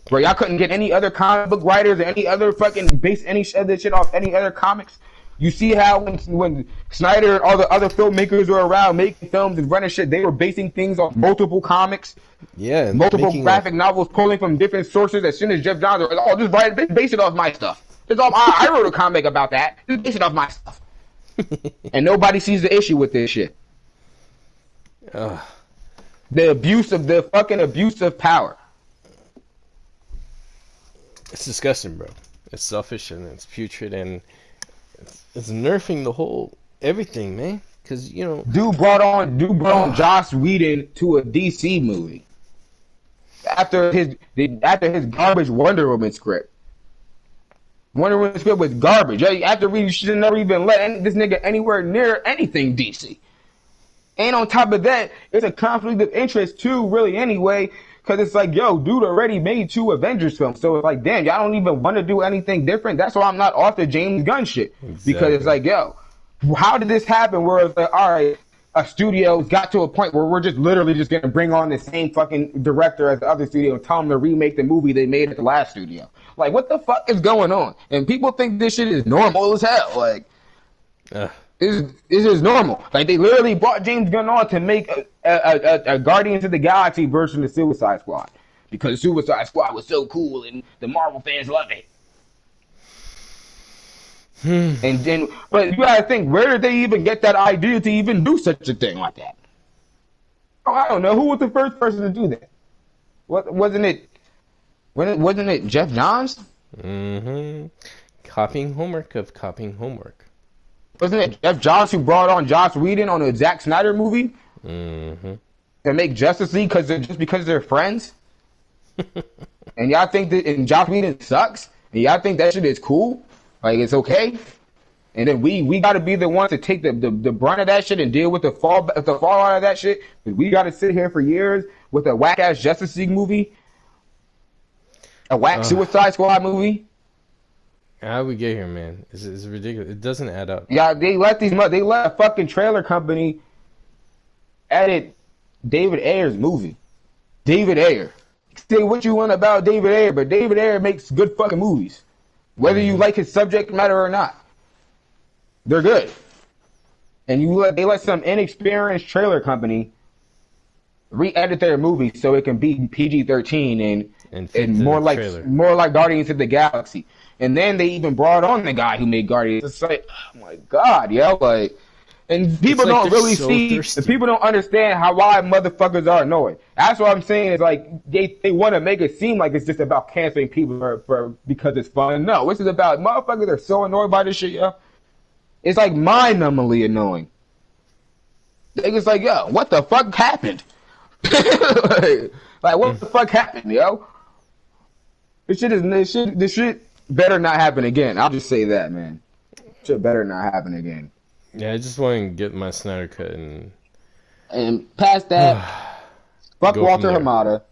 Where y'all couldn't get any other comic book writers or any other fucking base any other shit off any other comics. You see how when Snyder and all the other filmmakers were around making films and running shit, they were basing things off multiple comics. Yeah. Multiple graphic novels pulling from different sources. As soon as Jeff Johns was, oh, just base it off my stuff. I wrote a comic about that. Just base it off my stuff. And nobody sees the issue with this shit. The fucking abuse of power. It's disgusting, bro. It's selfish and it's putrid and it's nerfing the whole everything, man. Because dude brought on Joss Whedon to a DC movie after his garbage Wonder Woman script. Wonder Woman script was garbage. After we should never even let this nigga anywhere near anything DC. And on top of that, it's a conflict of interest too, really anyway. Because it's like, yo, dude already made 2 Avengers films. So it's like, damn, y'all don't even want to do anything different. That's why I'm not off the James Gunn shit. Exactly. Because it's like, yo, how did this happen where it's like, all right, a studio's got to a point where we're just literally just going to bring on the same fucking director as the other studio and tell them to remake the movie they made at the last studio. Like, what the fuck is going on? And people think this shit is normal as hell. Like, this is normal. Like, they literally brought James Gunn on to make a Guardians of the Galaxy version of Suicide Squad. Because Suicide Squad was so cool and the Marvel fans love it. And then, but you gotta think, where did they even get that idea to even do such a thing like that? Oh, I don't know. Who was the first person to do that? Wasn't it Jeff Johns? Mm-hmm. Copying homework of copying homework. Wasn't it Jeff Johns who brought on Joss Whedon on a Zack Snyder movie? Mm-hmm. To make Justice League because they're friends? And y'all think that and Joss Whedon sucks? And y'all think that shit is cool? Like, it's okay? And then we got to be the ones to take the brunt of that shit and deal with the fallout of that shit. We got to sit here for years with a whack-ass Justice League movie. A whack Suicide Squad movie. How we get here, man? It's ridiculous. It doesn't add up. Yeah, they let a fucking trailer company edit David Ayer's movie. David Ayer. Say what you want about David Ayer, but David Ayer makes good fucking movies. Whether you like his subject matter or not. They're good. And they let some inexperienced trailer company re-edit their movie so it can be PG-13 And fit and the more trailer. like Guardians of the Galaxy. And then they even brought on the guy who made Guardians. It's like, oh my god, yo, like, and people like don't they're really so see, thirsty. the people don't understand why motherfuckers are annoyed. That's what I'm saying. Is like they want to make it seem like it's just about canceling people because it's fun. No, this is about motherfuckers are so annoyed by this shit, yo. It's like mind-numbingly annoying. They just like, yo, what the fuck happened? like, what the fuck happened, yo? This shit better not happen again. I'll just say that, man. Shit better not happen again. Yeah, I just want to get my Snyder cut and past that, fuck Walter Hamada.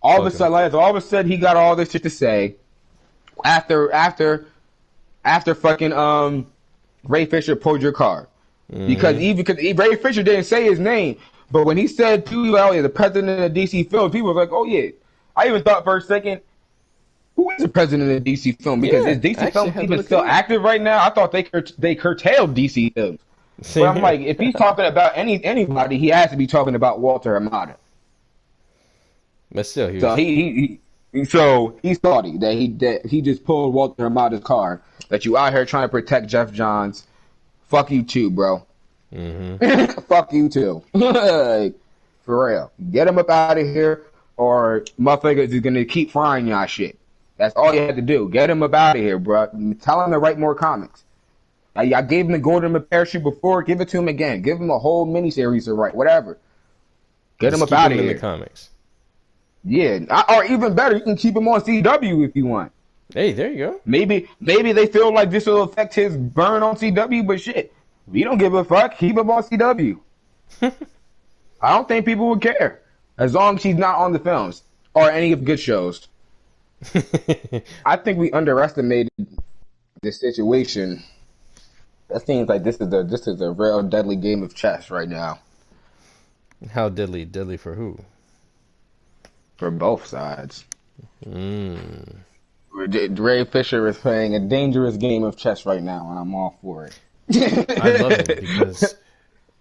All of a sudden, he got all this shit to say after fucking Ray Fisher pulled your card. Because Ray Fisher didn't say his name, but when he said the president of DC Films, people were like, oh yeah. I even thought for a second, who is the president of DC Film? Because is DC Film even still active right now? I thought they curtailed DC Films. But I'm like, if he's talking about anybody, he has to be talking about Walter Hamada. But still, so he's salty that he just pulled Walter Hamada's card. That you out here trying to protect Jeff Johns. Fuck you too, bro. Fuck you too. Like, for real. Get him up out of here, or motherfuckers is gonna keep frying y'all shit. That's all you had to do. Get him up out of here, bro. Tell him to write more comics. I gave him the Golden Parachute before. Give it to him again. Give him a whole miniseries to write. Whatever. Get him up out of here. In the comics. Yeah, or even better, you can keep him on CW if you want. Hey, there you go. Maybe they feel like this will affect his burn on CW, but shit, we don't give a fuck. Keep him on CW. I don't think people would care as long as he's not on the films or any of the good shows. I think we underestimated this situation. That seems like this is a real deadly game of chess right now. How deadly? Deadly for who? For both sides. Ray Fisher is playing a dangerous game of chess right now, and I'm all for it. I love it because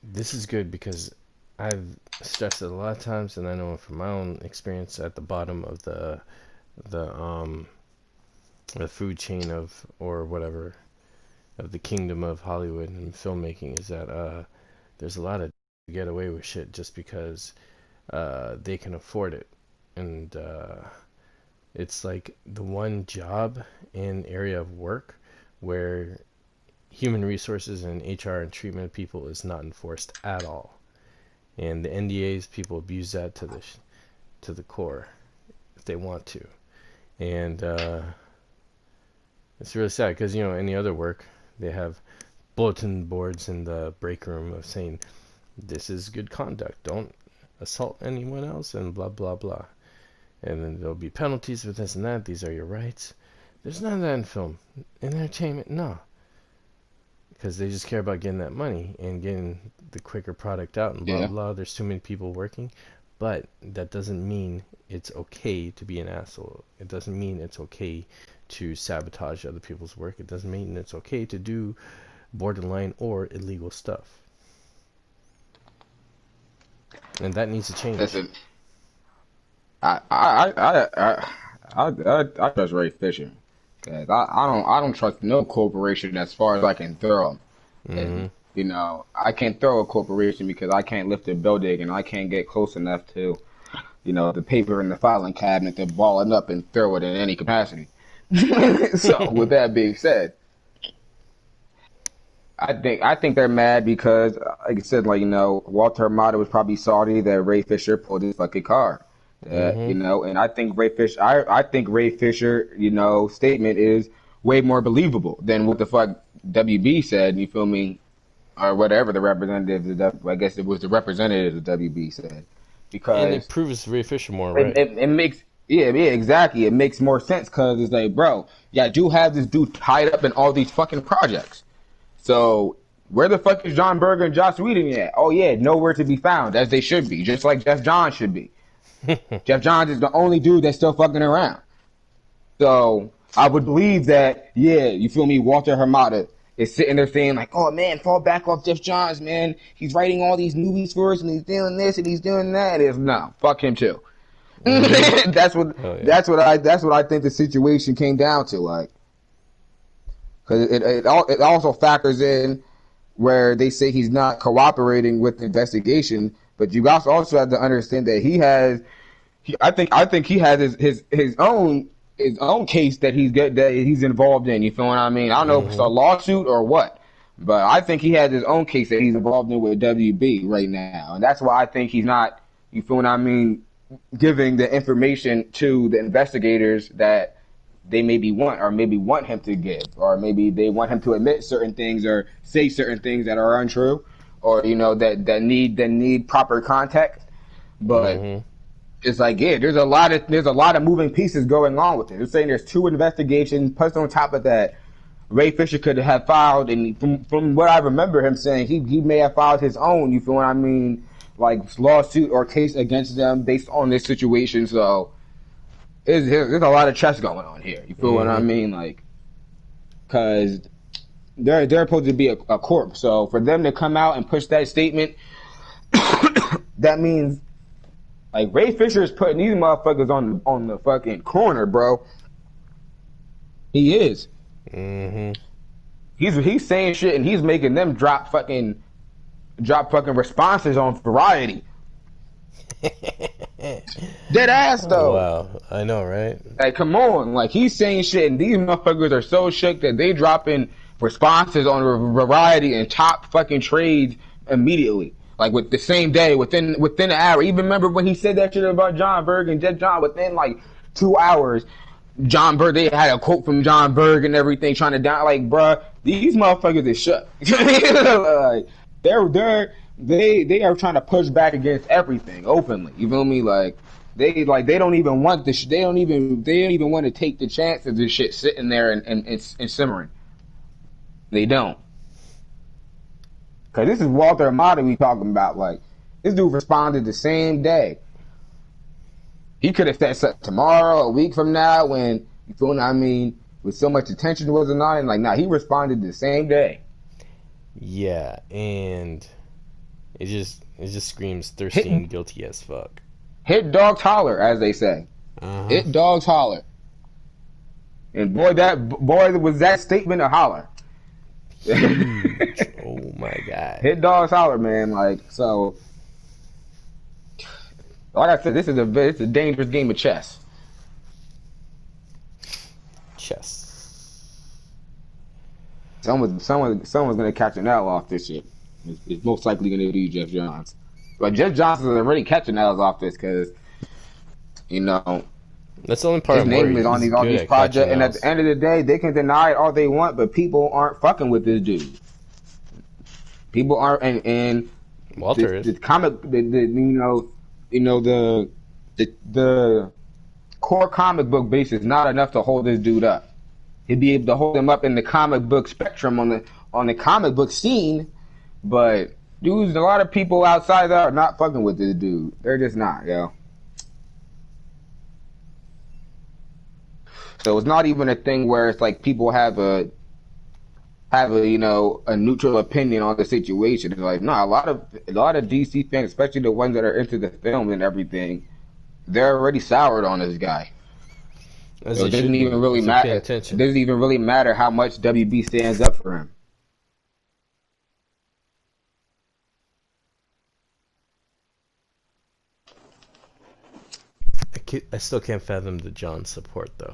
this is good because I've stressed it a lot of times, and I know from my own experience at the bottom of the food chain of or whatever of the kingdom of Hollywood and filmmaking is that there's a lot of get away with shit just because they can afford it, and it's like the one job and area of work where human resources and HR and treatment of people is not enforced at all, and the NDAs, people abuse that to the core if they want to, and it's really sad because any other work they have bulletin boards in the break room of saying this is good conduct, don't assault anyone else, and blah blah blah, and then there'll be penalties for this and that, these are your rights. There's none of that in film. In entertainment, no, because they just care about getting that money and getting the quicker product out and blah blah. There's too many people working, but that doesn't mean it's okay to be an asshole. It doesn't mean it's okay to sabotage other people's work. It doesn't mean it's okay to do borderline or illegal stuff. And that needs to change. Listen, I trust Ray Fisher, cause I don't trust no corporation as far as I can throw them. And, I can't throw a corporation because I can't lift a building and I can't get close enough to, the paper in the filing cabinet to ball it up and throw it in any capacity. So with that being said, I think they're mad because, like I said, Walter Hamada was probably salty that Ray Fisher pulled his fucking card. And I think Ray Fisher, I think Ray Fisher, statement is way more believable than what the fuck WB said. You feel me? Or whatever the representative, I guess it was the representative of WB said, because and it proves Ray Fisher more right. It makes exactly. It makes more sense because it's like, bro, I do have this dude tied up in all these fucking projects. So where the fuck is John Berger and Joss Whedon at? Oh yeah, nowhere to be found, as they should be, just like Jeff Johns should be. Jeff Johns is the only dude that's still fucking around. So I would believe that, you feel me, Walter Hamada is sitting there saying like, oh man, fall back off Jeff Johns, man. He's writing all these movies for us and he's doing this and he's doing that. No, fuck him too. That's what Oh, yeah. that's what I think the situation came down to, like, because it also factors in where they say he's not cooperating with the investigation, but you guys also have to understand that I think he has his own case that he's involved in. You feel what I mean? I don't know if it's a lawsuit or what, but I think he has his own case that he's involved in with WB right now, and that's why I think he's not. You feel what I mean? Giving the information to the investigators that they maybe want him to give, or maybe they want him to admit certain things or say certain things that are untrue, or that need proper context. But it's like, yeah, there's a lot of moving pieces going on with it. They're saying there's 2 investigations. Plus, on top of that, Ray Fisher could have filed, and from what I remember him saying, he may have filed his own. You feel what I mean? Like, lawsuit or case against them based on this situation. So there's a lot of chess going on here. You feel what I mean? Like, because they're supposed to be a corp. So for them to come out and push that statement, that means, like, Ray Fisher is putting these motherfuckers on the fucking corner, bro. He is. He's saying shit, and he's making them drop fucking responses on Variety. Dead ass though. Wow, I know, right? Like, come on, like, he's saying shit, and these motherfuckers are so shook that they dropping responses on Variety and top fucking trades immediately, like, with the same day, within an hour. Even remember when he said that shit about John Berg and Jet John, within like 2 hours, John Berg, they had a quote from John Berg and everything trying to down, like, bruh, these motherfuckers is shook. Like, they are trying to push back against everything openly. You feel me? Like, they don't even want this. They don't even want to take the chance of this shit sitting there and simmering. They don't. Cause this is Walter Amado we talking about. Like, this dude responded the same day. He could have said something tomorrow, a week from now, when, you feel what I mean, with so much attention wasn't on it. Like, nah, he responded the same day. Yeah, and it just screams thirsty and guilty as fuck. Hit dogs holler, as they say. Hit dogs holler. And boy, was that statement a holler. Huge. Oh my god. Hit dogs holler, man. Like, so, like I said, it's a dangerous game of chess. Someone's gonna catch an L off this shit. It's most likely gonna be Jeff Johns. But Jeff Johns is already catching L's off this because, that's the only part his name is on these projects, and at the end of the day, they can deny it all they want, but people aren't fucking with this dude. People aren't, and Walter is. The comic, the core comic book base is not enough to hold this dude up. He'd be able to hold him up in the comic book spectrum on the comic book scene, but dudes, a lot of people outside that are not fucking with this dude. They're just not, yo. So it's not even a thing where it's like people have a neutral opinion on the situation. It's like, no, a lot of DC fans, especially the ones that are into the film and everything, they're already soured on this guy. So it doesn't even really matter. It doesn't even really matter how much WB stands up for him. I still can't fathom the John support, though.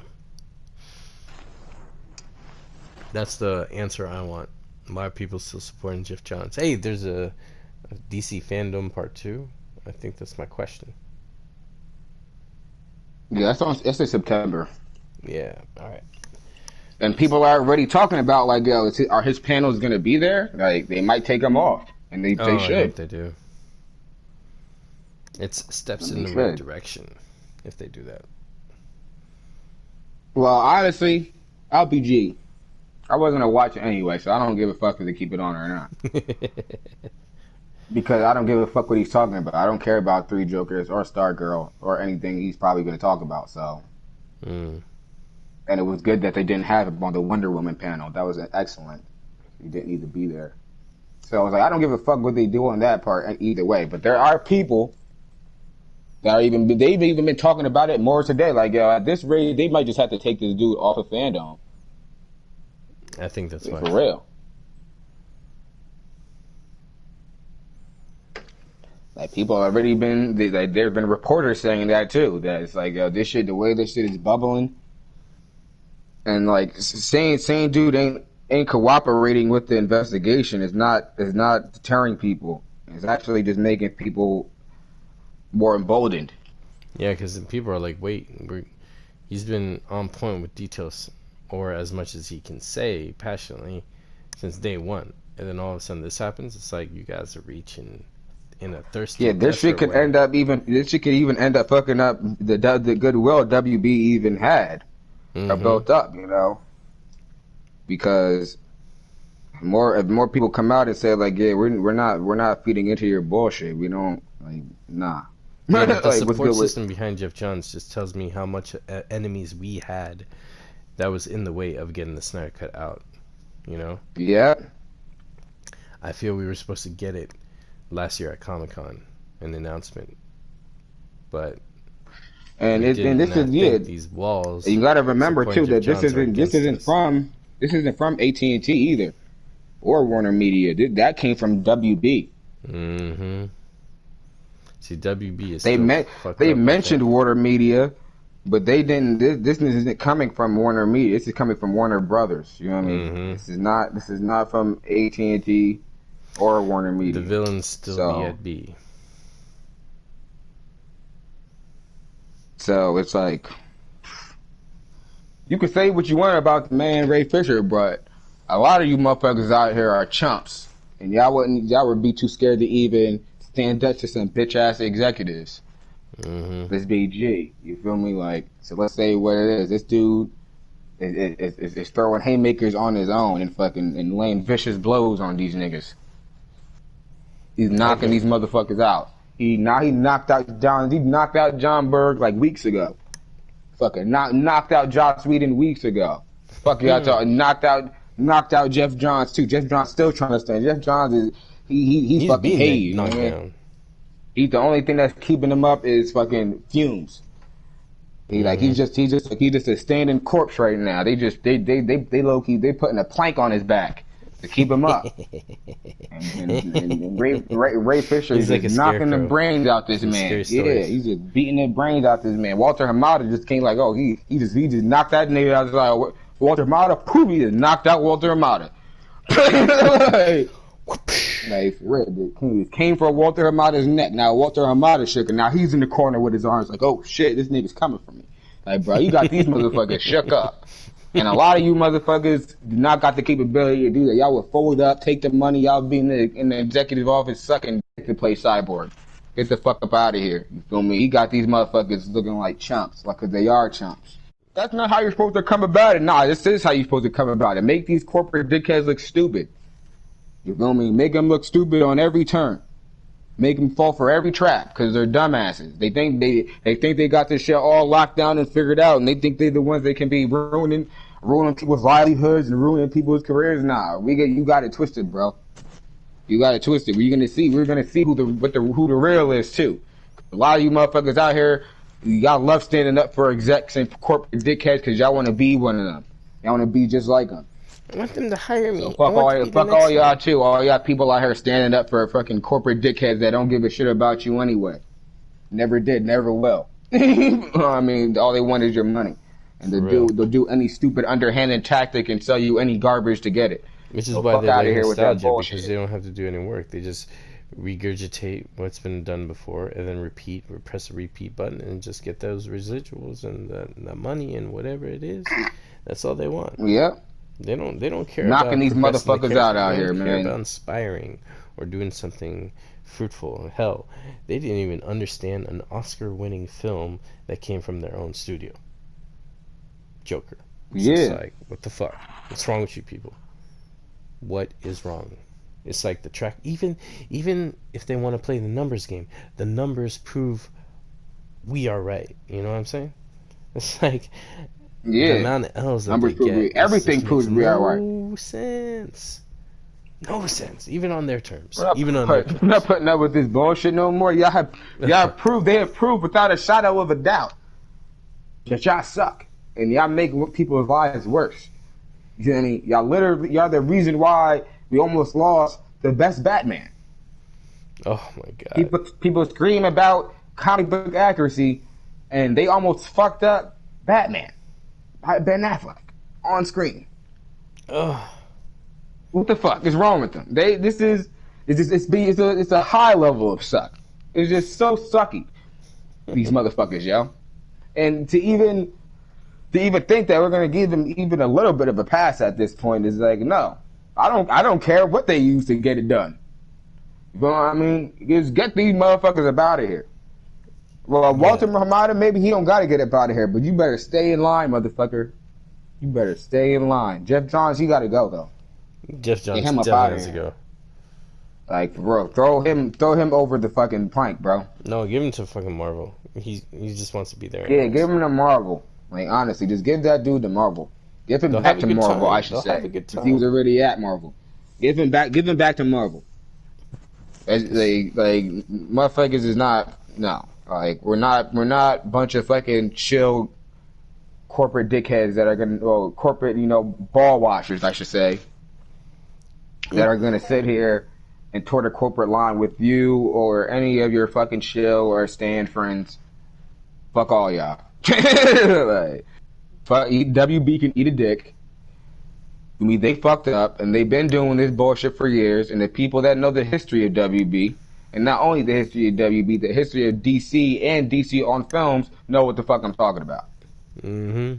That's the answer I want. Why are people still supporting Jeff Johns? Hey, there's a DC Fandome Part 2. I think that's my question. Yeah, that's in September. Yeah, alright. And people are already talking about, like, yo, are his panels going to be there? Like, they might take them off. And they should. I hope they do. It's steps in the right direction if they do that. Well, honestly, I'll be G. I wasn't going to watch it anyway, so I don't give a fuck if they keep it on or not. Because I don't give a fuck what he's talking about. I don't care about Three Jokers or Stargirl or anything he's probably going to talk about, so. And it was good that they didn't have him on the Wonder Woman panel. That was excellent. He didn't need to be there. So I was like, I don't give a fuck what they do on that part either way. But there are people They've even been talking about it more today. Like, yo, at this rate, they might just have to take this dude off of Fandome. I think that's why. For real. Like, people already been, there have been reporters saying that too. That it's like, yo, the way this shit is bubbling, and like saying dude ain't cooperating with the investigation is not deterring people. It's actually just making people more emboldened. Yeah, because people are like, wait, he's been on point with details, or as much as he can say passionately, since day one, and then all of a sudden this happens. It's like you guys are reaching in a thirsty. Yeah, this shit could end up fucking up the goodwill WB even had or built up, you know, because if more people come out and say like, yeah, we're not feeding into your bullshit. We don't like, nah. Yeah, but the support system behind Jeff Johns just tells me how much enemies we had that was in the way of getting the Snyder Cut out, you know? Yeah. I feel we were supposed to get it last year at Comic-Con, an announcement. But this is these walls. You got to remember too that this isn't from AT&T either or Warner Media. That came from WB. Mm-hmm. See, WB is they mentioned Warner Media, but they didn't. This isn't coming from Warner Media. This is coming from Warner Brothers. You know what I mean? Mm-hmm. This is not from AT&T or Warner Media. The villains still be at B. So it's like, you can say what you want about the man Ray Fisher, but a lot of you motherfuckers out here are chumps, and y'all would be too scared to even stand up to some bitch ass executives. Mm-hmm. Let's be G. You feel me? Like, so let's say what it is. This dude is throwing haymakers on his own and laying vicious blows on these niggas. He's knocking these motherfuckers out. He knocked out John Berg like weeks ago. Fucking knocked out Joss Whedon weeks ago. Fuck y'all talking. Knocked out Jeff Johns too. Jeff Johns still trying to stand. Jeff Johns is he's fucking hated. Knocked down. He's the only thing that's keeping him up is fucking fumes. He's just a standing corpse right now. They low key they putting a plank on his back to keep him up. and Ray Fisher is like just knocking the brains out this man. Yeah, he's just beating the brains out this man. Walter Hamada just came like, oh, he just knocked that nigga out. Like, Walter Hamada, prove he just knocked out Walter Hamada. Like, he came for Walter Hamada's neck. Now Walter Hamada shook, and now he's in the corner with his arms like, oh shit, this nigga's coming for me. Like, bro, you got these motherfuckers shook up. And a lot of you motherfuckers do not got the capability to do that. Y'all would fold up, take the money, y'all be in the executive office sucking dick to play Cyborg. Get the fuck up out of here. You feel me? He got these motherfuckers looking like chumps, like, cause they are chumps. That's not how you're supposed to come about it. Nah, this is how you're supposed to come about it. Make these corporate dickheads look stupid. You feel me? Make them look stupid on every turn. Make them fall for every trap, cause they're dumbasses. They think they got this shit all locked down and figured out, and they think they're the ones that can be ruining people's livelihoods and ruining people's careers. Nah, you got it twisted, bro. You got it twisted. We're gonna see who the real is too. A lot of you motherfuckers out here, y'all love standing up for execs and corporate dickheads because y'all want to be one of them. Y'all want to be just like them. I want them to hire me. So fuck all y'all too. All y'all people out here standing up for fucking corporate dickheads that don't give a shit about you anyway. Never did, never will. I mean, all they want is your money, and they'll do any stupid underhanded tactic and sell you any garbage to get it. Which is why they like nostalgia, because they don't have to do any work. They just regurgitate what's been done before and then press the repeat button and just get those residuals and the money and whatever it is. That's all they want. Yeah. They don't care knocking about these motherfuckers out here, man. They don't care about inspiring or doing something fruitful. Hell, they didn't even understand an Oscar-winning film that came from their own studio. Joker. It's just like, what the fuck? What's wrong with you people? What is wrong? It's like the track. Even if they want to play the numbers game, the numbers prove we are right. You know what I'm saying? It's like. Yeah, the amount of L's that they get, everything proves we are right. No sense. No sense, even on their terms. We're not, Even on their terms. we're not putting up with this bullshit no more. Y'all have proved, they have proved without a shadow of a doubt that y'all suck. And y'all make people's lives worse. You know what I mean? Y'all the reason why we almost lost the best Batman. Oh my god. People scream about comic book accuracy, and they almost fucked up Batman. Ben Affleck on screen. Ugh. What the fuck is wrong with them? It's a high level of suck. It's just so sucky. These motherfuckers, yo. And to even think that we're gonna give them even a little bit of a pass at this point is like, no. I don't care what they use to get it done. You know what I mean? Just get these motherfuckers up out of here. Well, Walter Hamada, maybe he don't gotta get up out of here, but you better stay in line, motherfucker. You better stay in line. Jeff Johns, he gotta go though. Jeff Johns definitely has to go. Like, bro, throw him over the fucking plank, bro. No, give him to fucking Marvel. He just wants to be there. Yeah, give him to Marvel. Like, honestly, just give that dude to Marvel. Give him back to Marvel, I should say. Because he was already at Marvel. Give him back to Marvel. Like motherfuckers is not, no. Like, we're not a bunch of fucking chill corporate dickheads that are corporate, ball washers, I should say, that are gonna sit here and toward a corporate line with you or any of your fucking chill or stand friends. Fuck all y'all. Like, fuck, WB can eat a dick. I mean, they fucked up, and they've been doing this bullshit for years, and the people that know the history of WB, and not only the history of WB, the history of DC and DC on films, know what the fuck I'm talking about. Mm-hmm.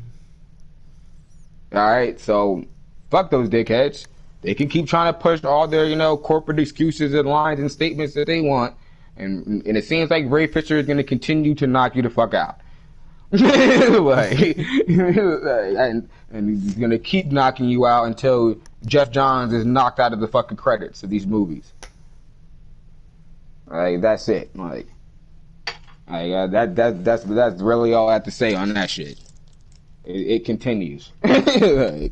Alright, so, fuck those dickheads. They can keep trying to push all their, corporate excuses and lines and statements that they want, and it seems like Ray Fisher is going to continue to knock you the fuck out. And he's gonna keep knocking you out until Jeff Johns is knocked out of the fucking credits of these movies. Like, that's it. That's really all I have to say on that shit. It continues. And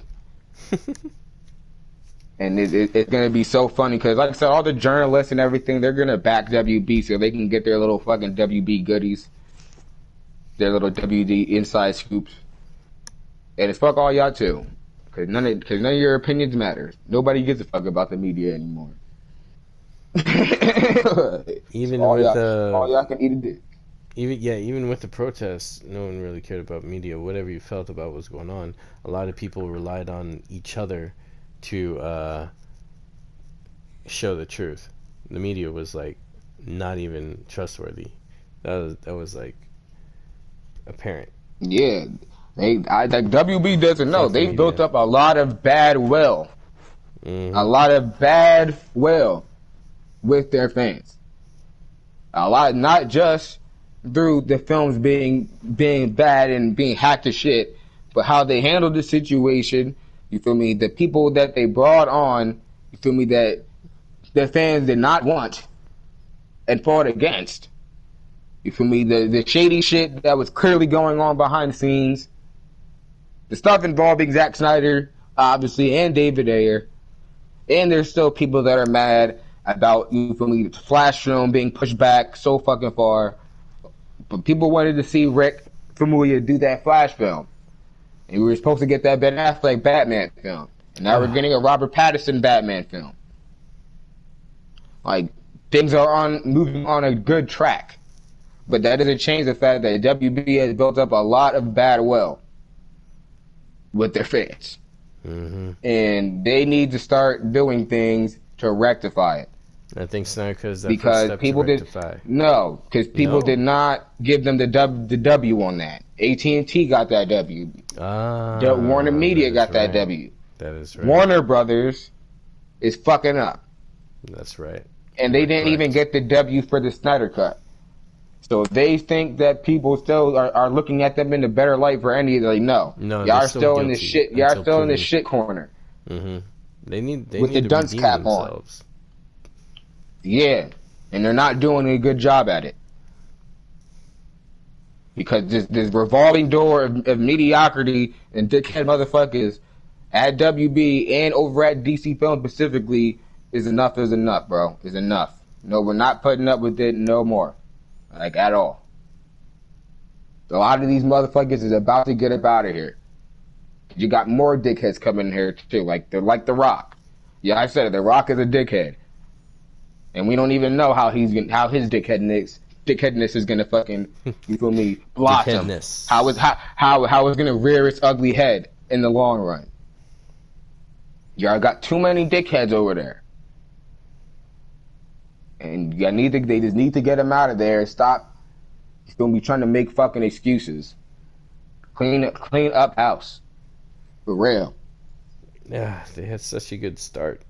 it's gonna be so funny because, like I said, all the journalists and everything, they're gonna back WB so they can get their little fucking WB goodies. Their little WD inside scoops. And it's fuck all y'all too. Cause none of your opinions matter. Nobody gives a fuck about the media anymore. Even all with all y'all can eat a dick. Even with the protests, no one really cared about media. Whatever you felt about what was going on, a lot of people relied on each other to show the truth. The media was like not even trustworthy. That was like apparent. Yeah, WB doesn't know. They built up a lot of bad will, a lot of bad will with their fans. A lot, not just through the films being bad and being hacked to shit, but how they handled the situation. You feel me? The people that they brought on. You feel me? That their fans did not want and fought against. You feel me? The shady shit that was clearly going on behind the scenes. The stuff involving Zack Snyder, obviously, and David Ayer. And there's still people that are mad about, you feel me, the Flash film being pushed back so fucking far. But people wanted to see Rick Famuyiwa do that Flash film. And we were supposed to get that Ben Affleck Batman film. And now we're getting a Robert Pattinson Batman film. Like, things are moving on a good track. But that doesn't change the fact that WB has built up a lot of bad will with their fans. Mm-hmm. And they need to start doing things to rectify it. I think Snyder is that because people did did not give them the W on that. AT&T got that W. Warner Media got that W. That is right. Warner Brothers is fucking up. That's right. And they didn't even get the W for the Snyder Cut. So if they think that people still are looking at them in a better light for any, like, no, y'all still in the shit. Y'all still in the shit corner. Mm-hmm. They need with the dunce cap themselves on. Yeah, and they're not doing a good job at it because this revolving door of mediocrity and dickhead motherfuckers at WB and over at DC Film specifically is enough, bro. Is enough. No, we're not putting up with it no more. Like, at all. A lot of these motherfuckers is about to get up out of here. You got more dickheads coming in here, too. Like, they're like The Rock. Yeah, I said it. The Rock is a dickhead. And we don't even know how his dickheadness is gonna fucking, you feel me, blossom. How it's gonna rear its ugly head in the long run. Y'all got too many dickheads over there. And they just need to get them out of there and stop, you feel me, trying to make fucking excuses. Clean up house. For real. Yeah, they had such a good start.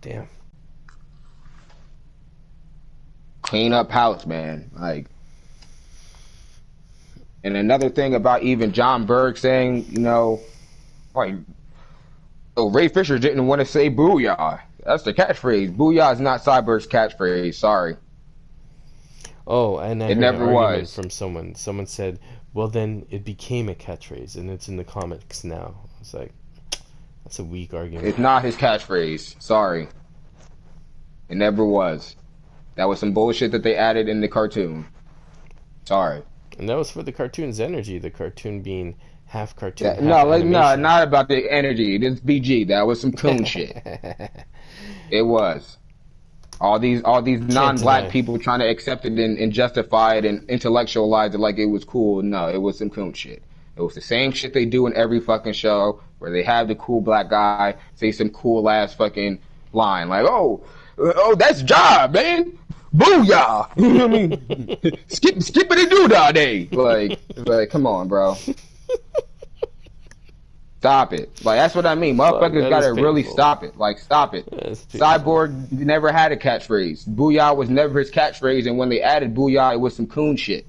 Damn. Clean up house, man. Like, and another thing about even John Berg saying, you know, like, oh, Ray Fisher didn't want to say booyah. That's the catchphrase. Booyah is not Cyborg's catchphrase. Sorry. Oh, and I it heard never an argument was. from someone. Someone said, well, then it became a catchphrase, and it's in the comics now. I was like, that's a weak argument. It's not his catchphrase. Sorry. It never was. That was some bullshit that they added in the cartoon. Sorry. And that was for the cartoon's energy, the cartoon being half cartoon, half no, animation. not about the energy. This BG. That was some coon shit. It was. All these non-black people trying to accept it and justify it and intellectualize it like it was cool. No, it was some coon shit. It was the same shit they do in every fucking show where they have the cool black guy say some cool ass fucking line like, oh, that's job, man. Booyah. You know what I mean? Skippity doo-dah day. Like, come on, bro. Stop it. Like, that's what I mean. Motherfuckers gotta really stop it. Like, stop it. Cyborg never had a catchphrase. Booyah was never his catchphrase, and when they added Booyah, it was some coon shit.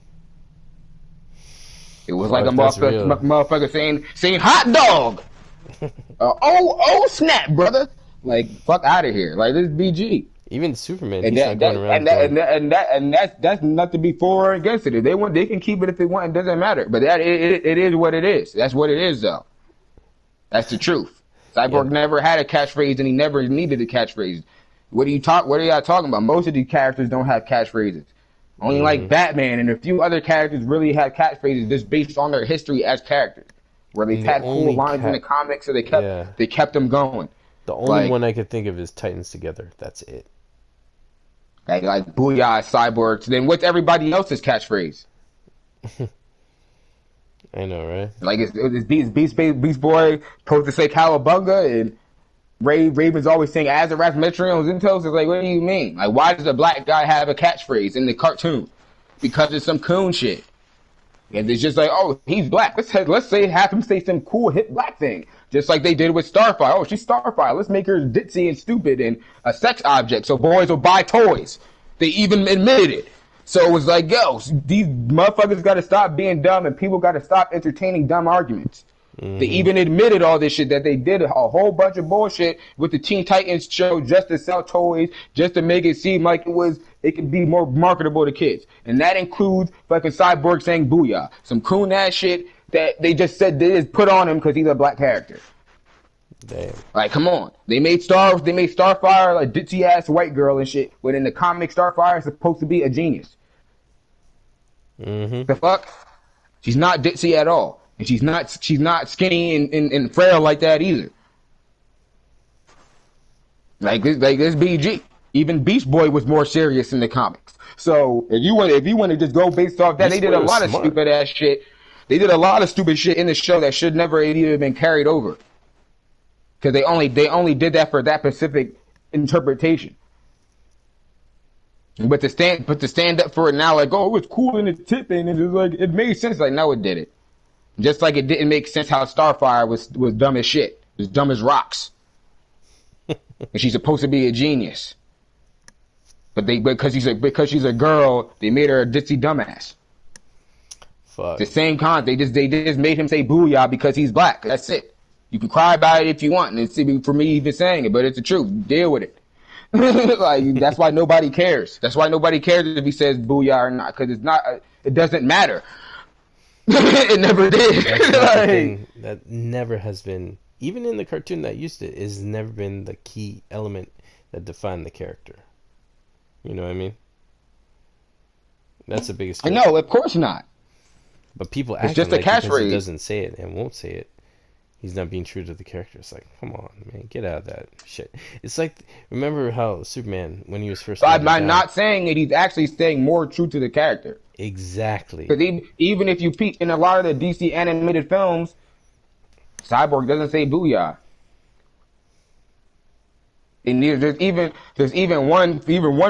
It was like a motherfucker saying hot dog. Oh snap, brother. Like, fuck out of here. Like, this is BG. Even Superman, and he's not going around. And that's not to be for or against it. If they want, they can keep it if they want. It doesn't matter. But it is what it is. That's what it is, though. That's the truth. Cyborg never had a catchphrase, and he never needed a catchphrase. What are y'all talking about? Most of these characters don't have catchphrases. Only like Batman and a few other characters really have catchphrases just based on their history as characters, where they've had cool lines in the comics, so they kept them going. The only one I could think of is Titans Together. That's it. Like Booyah, Cyborg. So then what's everybody else's catchphrase? I know, right? Like it's Beast Boy supposed to say Cowabunga, and Raven's always saying Azarath, Metrion, Zintos. It's like, what do you mean? Like, why does a black guy have a catchphrase in the cartoon? Because it's some coon shit. And it's just like, oh, he's black. Let's have him say some cool hip black thing. Just like they did with Starfire. Oh, she's Starfire. Let's make her ditzy and stupid and a sex object so boys will buy toys. They even admitted it. So it was like, yo, these motherfuckers got to stop being dumb and people got to stop entertaining dumb arguments. Mm-hmm. They even admitted all this shit, that they did a whole bunch of bullshit with the Teen Titans show just to sell toys, just to make it seem like it could be more marketable to kids. And that includes fucking Cyborg saying booyah. Some coon ass shit that they just said they just put on him because he's a black character. Damn. Like, come on. They made Starfire like ditzy ass white girl and shit, when in the comic Starfire is supposed to be a genius. Mm-hmm. The fuck? She's not ditzy at all. And she's not skinny and frail like that either. Like this BG. Even Beast Boy was more serious in the comics. So if you want to just go based off that, they did a lot of stupid ass shit. They did a lot of stupid shit in the show that should never have even been carried over. Because they only did that for that specific interpretation. But to stand up for it now, like, oh, it was cool in the tip, and it was like, it made sense. Like, no, it didn't. Just like it didn't make sense how Starfire was dumb as shit. It was dumb as rocks. And she's supposed to be a genius. But because she's a girl, they made her a ditzy dumbass. Fuck. The same con. They just made him say booyah because he's black. That's it. You can cry about it if you want, and it's for me even saying it, but it's the truth. Deal with it. Like, that's why nobody cares. That's why nobody cares if he says booyah or not, because it doesn't matter. It never did. That's not the thing. That never has been, even in the cartoon that used it, has never been the key element that define the character. You know what I mean? That's the biggest. No, of course not. But people It's act just a like because he catchphrase. doesn't say it and won't say it, he's not being true to the character. It's like, come on, man, get out of that shit. It's like, remember how Superman, when he was first By down, not saying it, he's actually staying more true to the character. exactly. Because even if you peek in a lot of the DC animated films, Cyborg doesn't say "booyah." And there's even one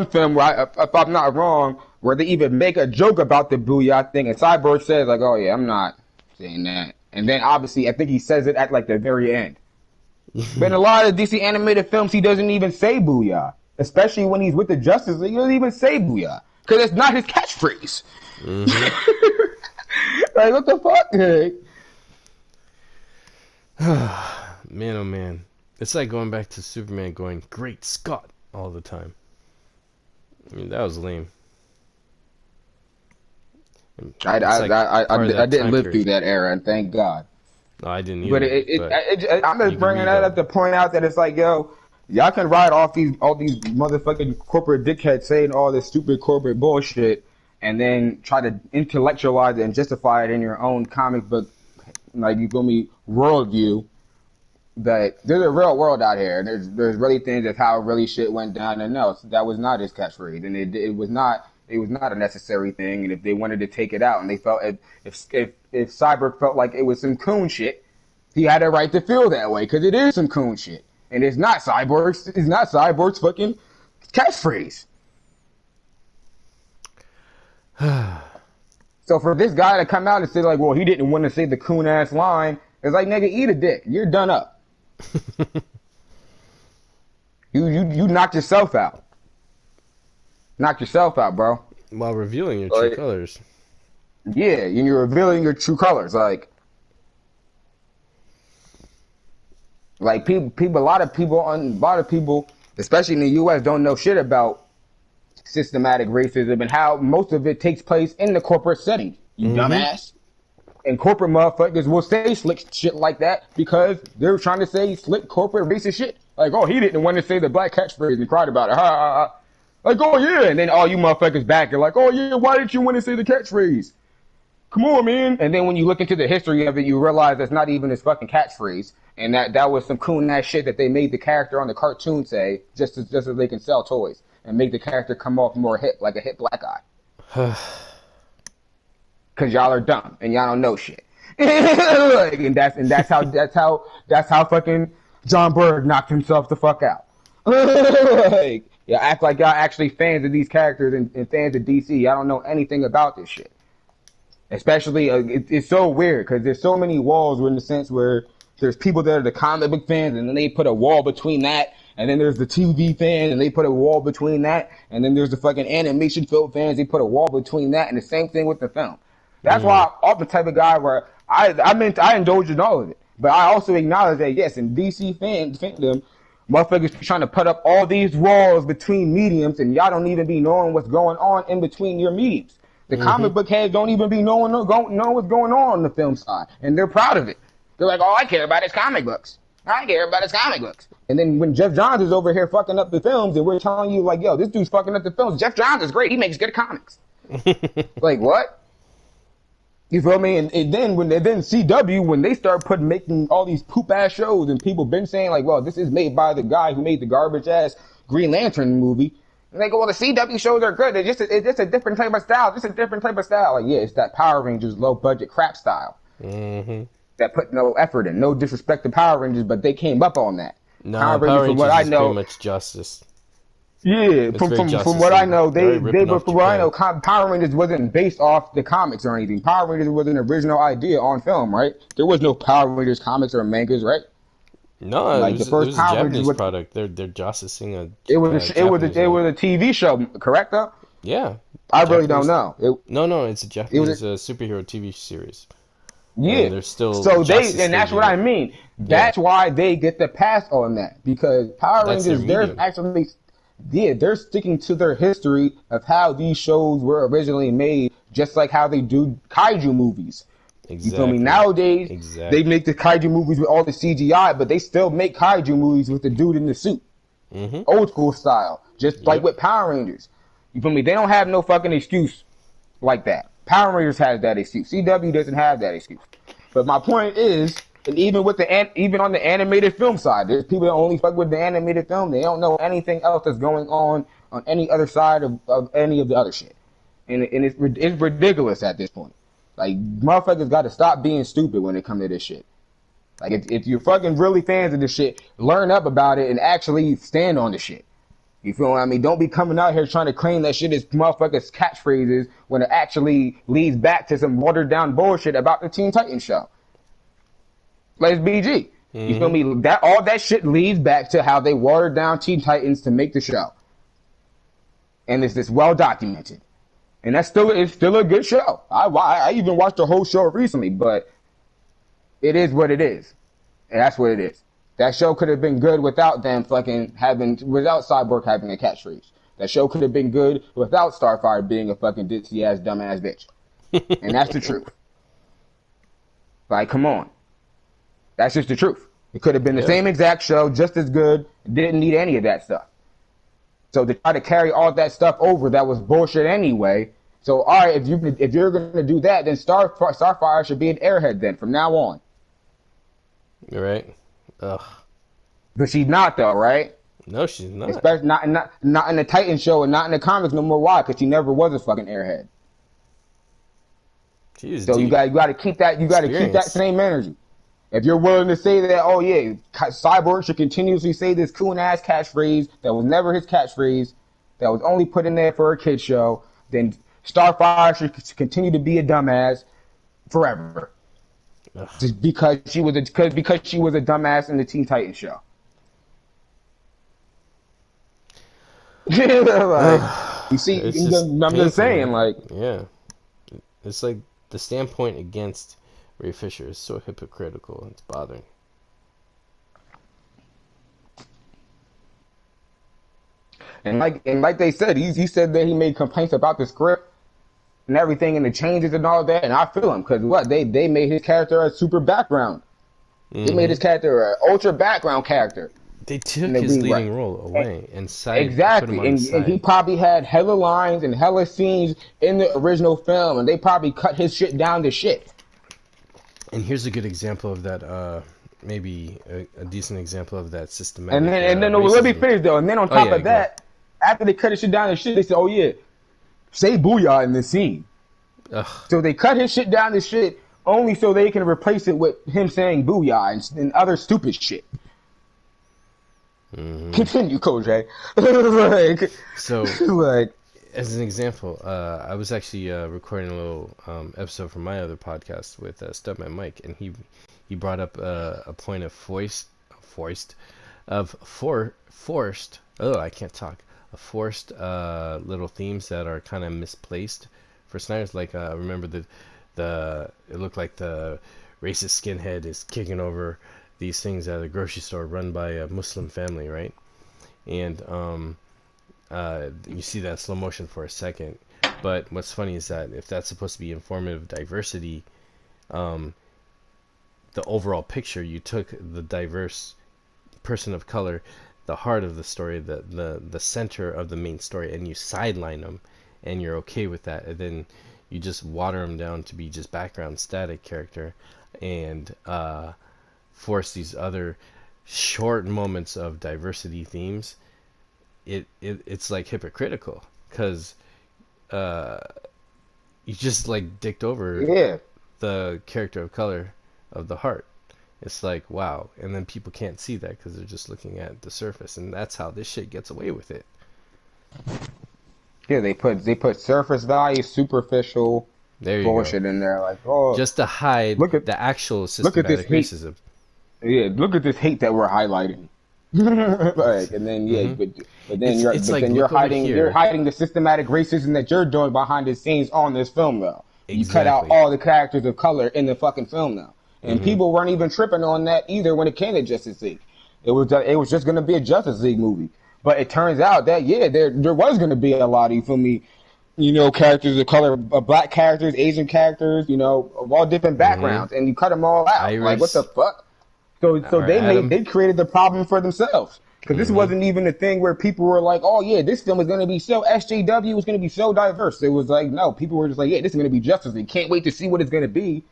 film where, if I'm not wrong, where they even make a joke about the "booyah" thing, and Cyborg says like, "Oh yeah, I'm not saying that." And then obviously, I think he says it at like the very end. But in a lot of DC animated films, he doesn't even say "booyah," especially when he's with the Justice League. He doesn't even say "booyah" because it's not his catchphrase. Like, what the fuck? Man, oh man. It's like going back to Superman going, "Great Scott," all the time. I mean, that was lame. I didn't live through that era, and thank God. No, I didn't either. But I'm just bringing that up to point out that it's like, yo, y'all can ride off all these motherfucking corporate dickheads saying all this stupid corporate bullshit, and then try to intellectualize it and justify it in your own comic book, like, you feel me, worldview. That there's a real world out here. There's really things of how really shit went down, and no, that was not his catchphrase, and it was not a necessary thing. And if they wanted to take it out, and they felt if Cyborg felt like it was some coon shit, he had a right to feel that way because it is some coon shit, and it's not Cyborg's fucking catchphrase. So for this guy to come out and say like, well, he didn't want to say the coon ass line, it's like, nigga, eat a dick. You're done up. You knocked yourself out. Knock yourself out, bro. While revealing your true colors. Yeah, and you're revealing your true colors. Like people, a lot of people, especially in the U.S., don't know shit about systematic racism and how most of it takes place in the corporate setting. You dumbass. And corporate motherfuckers will say slick shit like that because they're trying to say slick corporate racist shit. Like, oh, he didn't want to say the black catchphrase and cried about it. Ha, ha, ha. Like, oh, yeah. And then all you motherfuckers back are like, oh, yeah, why didn't you want to say the catchphrase? Come on, man. And then when you look into the history of it, you realize that's not even his fucking catchphrase. And that was some coon-ass shit that they made the character on the cartoon say just so they can sell toys and make the character come off more hip, like a hip black guy. Cause y'all are dumb and y'all don't know shit. and that's how fucking John Berg knocked himself the fuck out. Like, y'all act like y'all actually fans of these characters and fans of DC. Y'all don't know anything about this shit. Especially, it's so weird because there's so many walls in the sense where there's people that are the comic book fans and then they put a wall between that. And then there's the TV fans, and they put a wall between that. And then there's the fucking animation film fans, they put a wall between that. And the same thing with the film. That's why I'm the type of guy where I indulge in all of it. But I also acknowledge that, yes, in DC fandom, motherfuckers trying to put up all these walls between mediums, and y'all don't even be knowing what's going on in between your mediums. The comic book heads don't even be knowing what's going on the film side. And they're proud of it. They're like, all I care about is comic books. I care about his comic books. And then when Jeff Johns is over here fucking up the films, and we're telling you, like, yo, this dude's fucking up the films. Jeff Johns is great. He makes good comics. Like, what? You feel me? And then CW, when they start making all these poop ass shows, and people been saying like, well, this is made by the guy who made the garbage ass Green Lantern movie. And they go, well, the CW shows are good. It's just a different type of style. Just a different type of style. Like, yeah, it's that Power Rangers low budget crap style. That put no effort in. No disrespect to Power Rangers, but they came up on that. No, Power Rangers from what I know, pretty much justice. Yeah, from what I know, Power Rangers wasn't based off the comics or anything. Power Rangers was an original idea on film, right? There was no Power Rangers comics or mangas, right? No, like it was a Japanese product. They're justicing a. It was a TV show, correct though? Yeah, I really don't know. No, it's a Japanese superhero TV series. Yeah, and they're still and that's what I mean. That's why they get the pass on that, because Power Rangers, they're sticking to their history of how these shows were originally made, just like how they do kaiju movies. Exactly. You feel me? Nowadays, they make the kaiju movies with all the CGI, but they still make kaiju movies with the dude in the suit. Old school style. Just like with Power Rangers. You feel me? They don't have no fucking excuse like that. Power Rangers has that excuse. CW doesn't have that excuse. But my point is, and even with even on the animated film side, there's people that only fuck with the animated film. They don't know anything else that's going on any other side of any of the other shit. And it's ridiculous at this point. Like, motherfuckers got to stop being stupid when it comes to this shit. Like, if you're fucking really fans of this shit, learn up about it and actually stand on the shit. You feel what I mean? Don't be coming out here trying to claim that shit is motherfuckers' catchphrases when it actually leads back to some watered down bullshit about the Teen Titans show. Let's BG. You feel me? All that shit leads back to how they watered down Teen Titans to make the show. And it's this well documented. And it's still a good show. I even watched the whole show recently, but it is what it is. And that's what it is. That show could have been good without them without Cyborg having a catchphrase. That show could have been good without Starfire being a fucking ditzy ass dumbass bitch. And that's the truth. Like, come on. That's just the truth. It could have been the same exact show, just as good, didn't need any of that stuff. So to try to carry all that stuff over, that was bullshit anyway. So, all right, if you're going to do that, then Starfire should be an airhead then, from now on. You're right. Ugh. But she's not, though, right? No, she's not. Especially not in the Titan show and not in the comics no more. Why? Because she never was a fucking airhead. So you got to keep that. You got to keep that same energy. If you're willing to say that, oh yeah, Cyborg should continuously say this coon ass catchphrase that was never his catchphrase, that was only put in there for a kid show, then Starfire should continue to be a dumbass forever. Ugh. Just because she was a dumbass in the Teen Titans show. You see, I'm just saying, like, yeah, it's like the standpoint against Ray Fisher is so hypocritical. It's bothering. And like they said, he said that he made complaints about the script and everything and the changes and all that. And I feel him because they made his character a super background. They made his character an ultra background character. They took his leading role away and exactly, and he probably had hella lines and hella scenes in the original film, and they probably cut his shit down to shit. And here's a good example of that. Maybe a decent example of that systematic. And then let me finish though. And then on top of that, after they cut his shit down to shit, they said, "Oh yeah, say booyah in this scene." Ugh. So they cut his shit down to shit only so they can replace it with him saying booyah and other stupid shit. Continue, Kojay. As an example, I was actually recording a little episode from my other podcast with Stubman Mike, and he brought up a point of forced little themes that are kind of misplaced for Snyder's. Like remember it looked like the racist skinhead is kicking over these things at a grocery store run by a Muslim family, right? And you see that slow motion for a second. But what's funny is that if that's supposed to be informative diversity, the overall picture, you took the diverse person of color, the heart of the story, the center of the main story, and you sideline them, and you're okay with that, and then you just water them down to be just background static character, and force these other short moments of diversity themes. It's like hypocritical because you just like dicked over the character of color of the heart. It's like, wow. And then people can't see that because they're just looking at the surface, and that's how this shit gets away with it. Yeah, they put surface value, superficial bullshit in there, like, oh, just to hide the actual systematic racism. Yeah, look at this hate that we're highlighting. Like, and then but then you're hiding the systematic racism that you're doing behind the scenes on this film though. Exactly. You cut out all the characters of color in the fucking film now. And people weren't even tripping on that either when it came to Justice League. It was just gonna be a Justice League movie. But it turns out that there was gonna be a lot of, you feel me, characters of color, black characters, Asian characters, of all different backgrounds, and you cut them all out. Like, what the fuck? So they created the problem for themselves. Because this wasn't even a thing where people were like, oh yeah, this film is going to be so SJW, it's going to be so diverse. It was like, no, people were just like, yeah, this is going to be Justice League. Can't wait to see what it's going to be.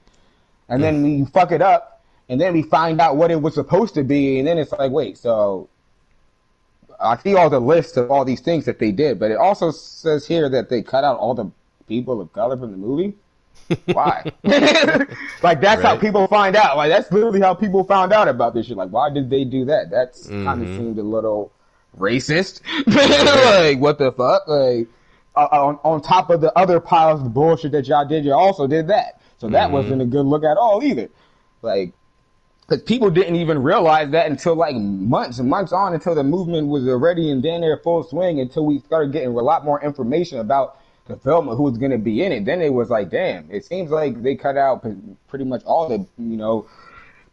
And then we fuck it up, and then we find out what it was supposed to be, and then it's like, wait, so I see all the lists of all these things that they did, but it also says here that they cut out all the people of color from the movie. Why? Like, that's how people find out. Like, that's literally how people found out about this shit. Like, why did they do that? That's kind of seemed a little racist. Like, what the fuck? Like, on top of the other piles of bullshit that y'all did, you also did that. So that wasn't a good look at all either. Like, because people didn't even realize that until like months and months on, until the movement was already in damn near full swing, until we started getting a lot more information about the film and who was going to be in it. Then it was like, damn, it seems like they cut out pretty much all the,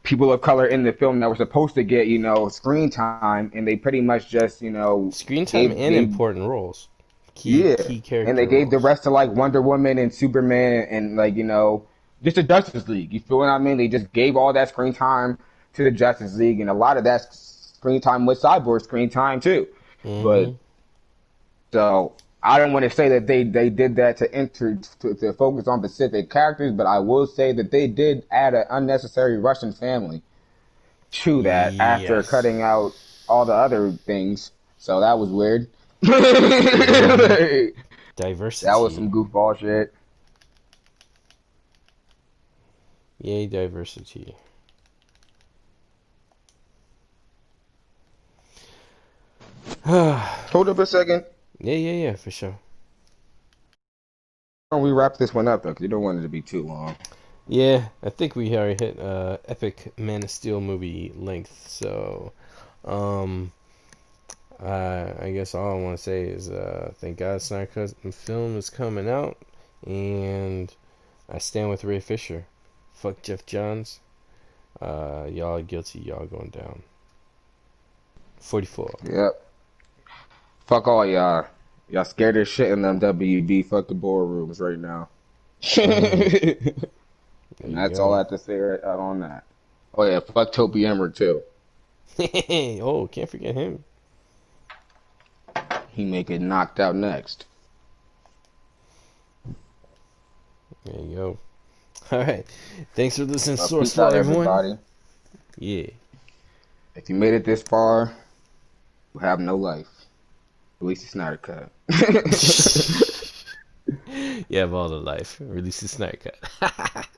people of color in the film that were supposed to get, screen time, and they pretty much just, screen time and important roles. Key character and they gave the rest to like Wonder Woman and Superman and like, just the Justice League. You feel what I mean? They just gave all that screen time to the Justice League, and a lot of that screen time was Cyborg screen time too. But so I don't want to say that they did that to focus on specific characters, but I will say that they did add an unnecessary Russian family to that after cutting out all the other things. So that was weird. Diversity. That was some goofball shit. Yay, diversity. Hold up a second. Yeah, for sure. We wrap this one up though, because you don't want it to be too long. Yeah, I think we already hit epic Man of Steel movie length. So, I guess all I want to say is thank God Snyder Cut film is coming out, and I stand with Ray Fisher. Fuck Jeff Johns. Y'all are guilty. Y'all going down. 44. Yep. Fuck all y'all. Y'all scared as shit in them WB fucking boardrooms right now. And that's all I have to say right out on that. Oh yeah, fuck Toby Emmer too. Oh, can't forget him. He may get knocked out next. There you go. Alright. Thanks for listening to Well, Source peace out, everyone. everybody. Yeah. If you made it this far, you have no life. Release the Snyder Cut. You have all the life. Release the Snyder Cut.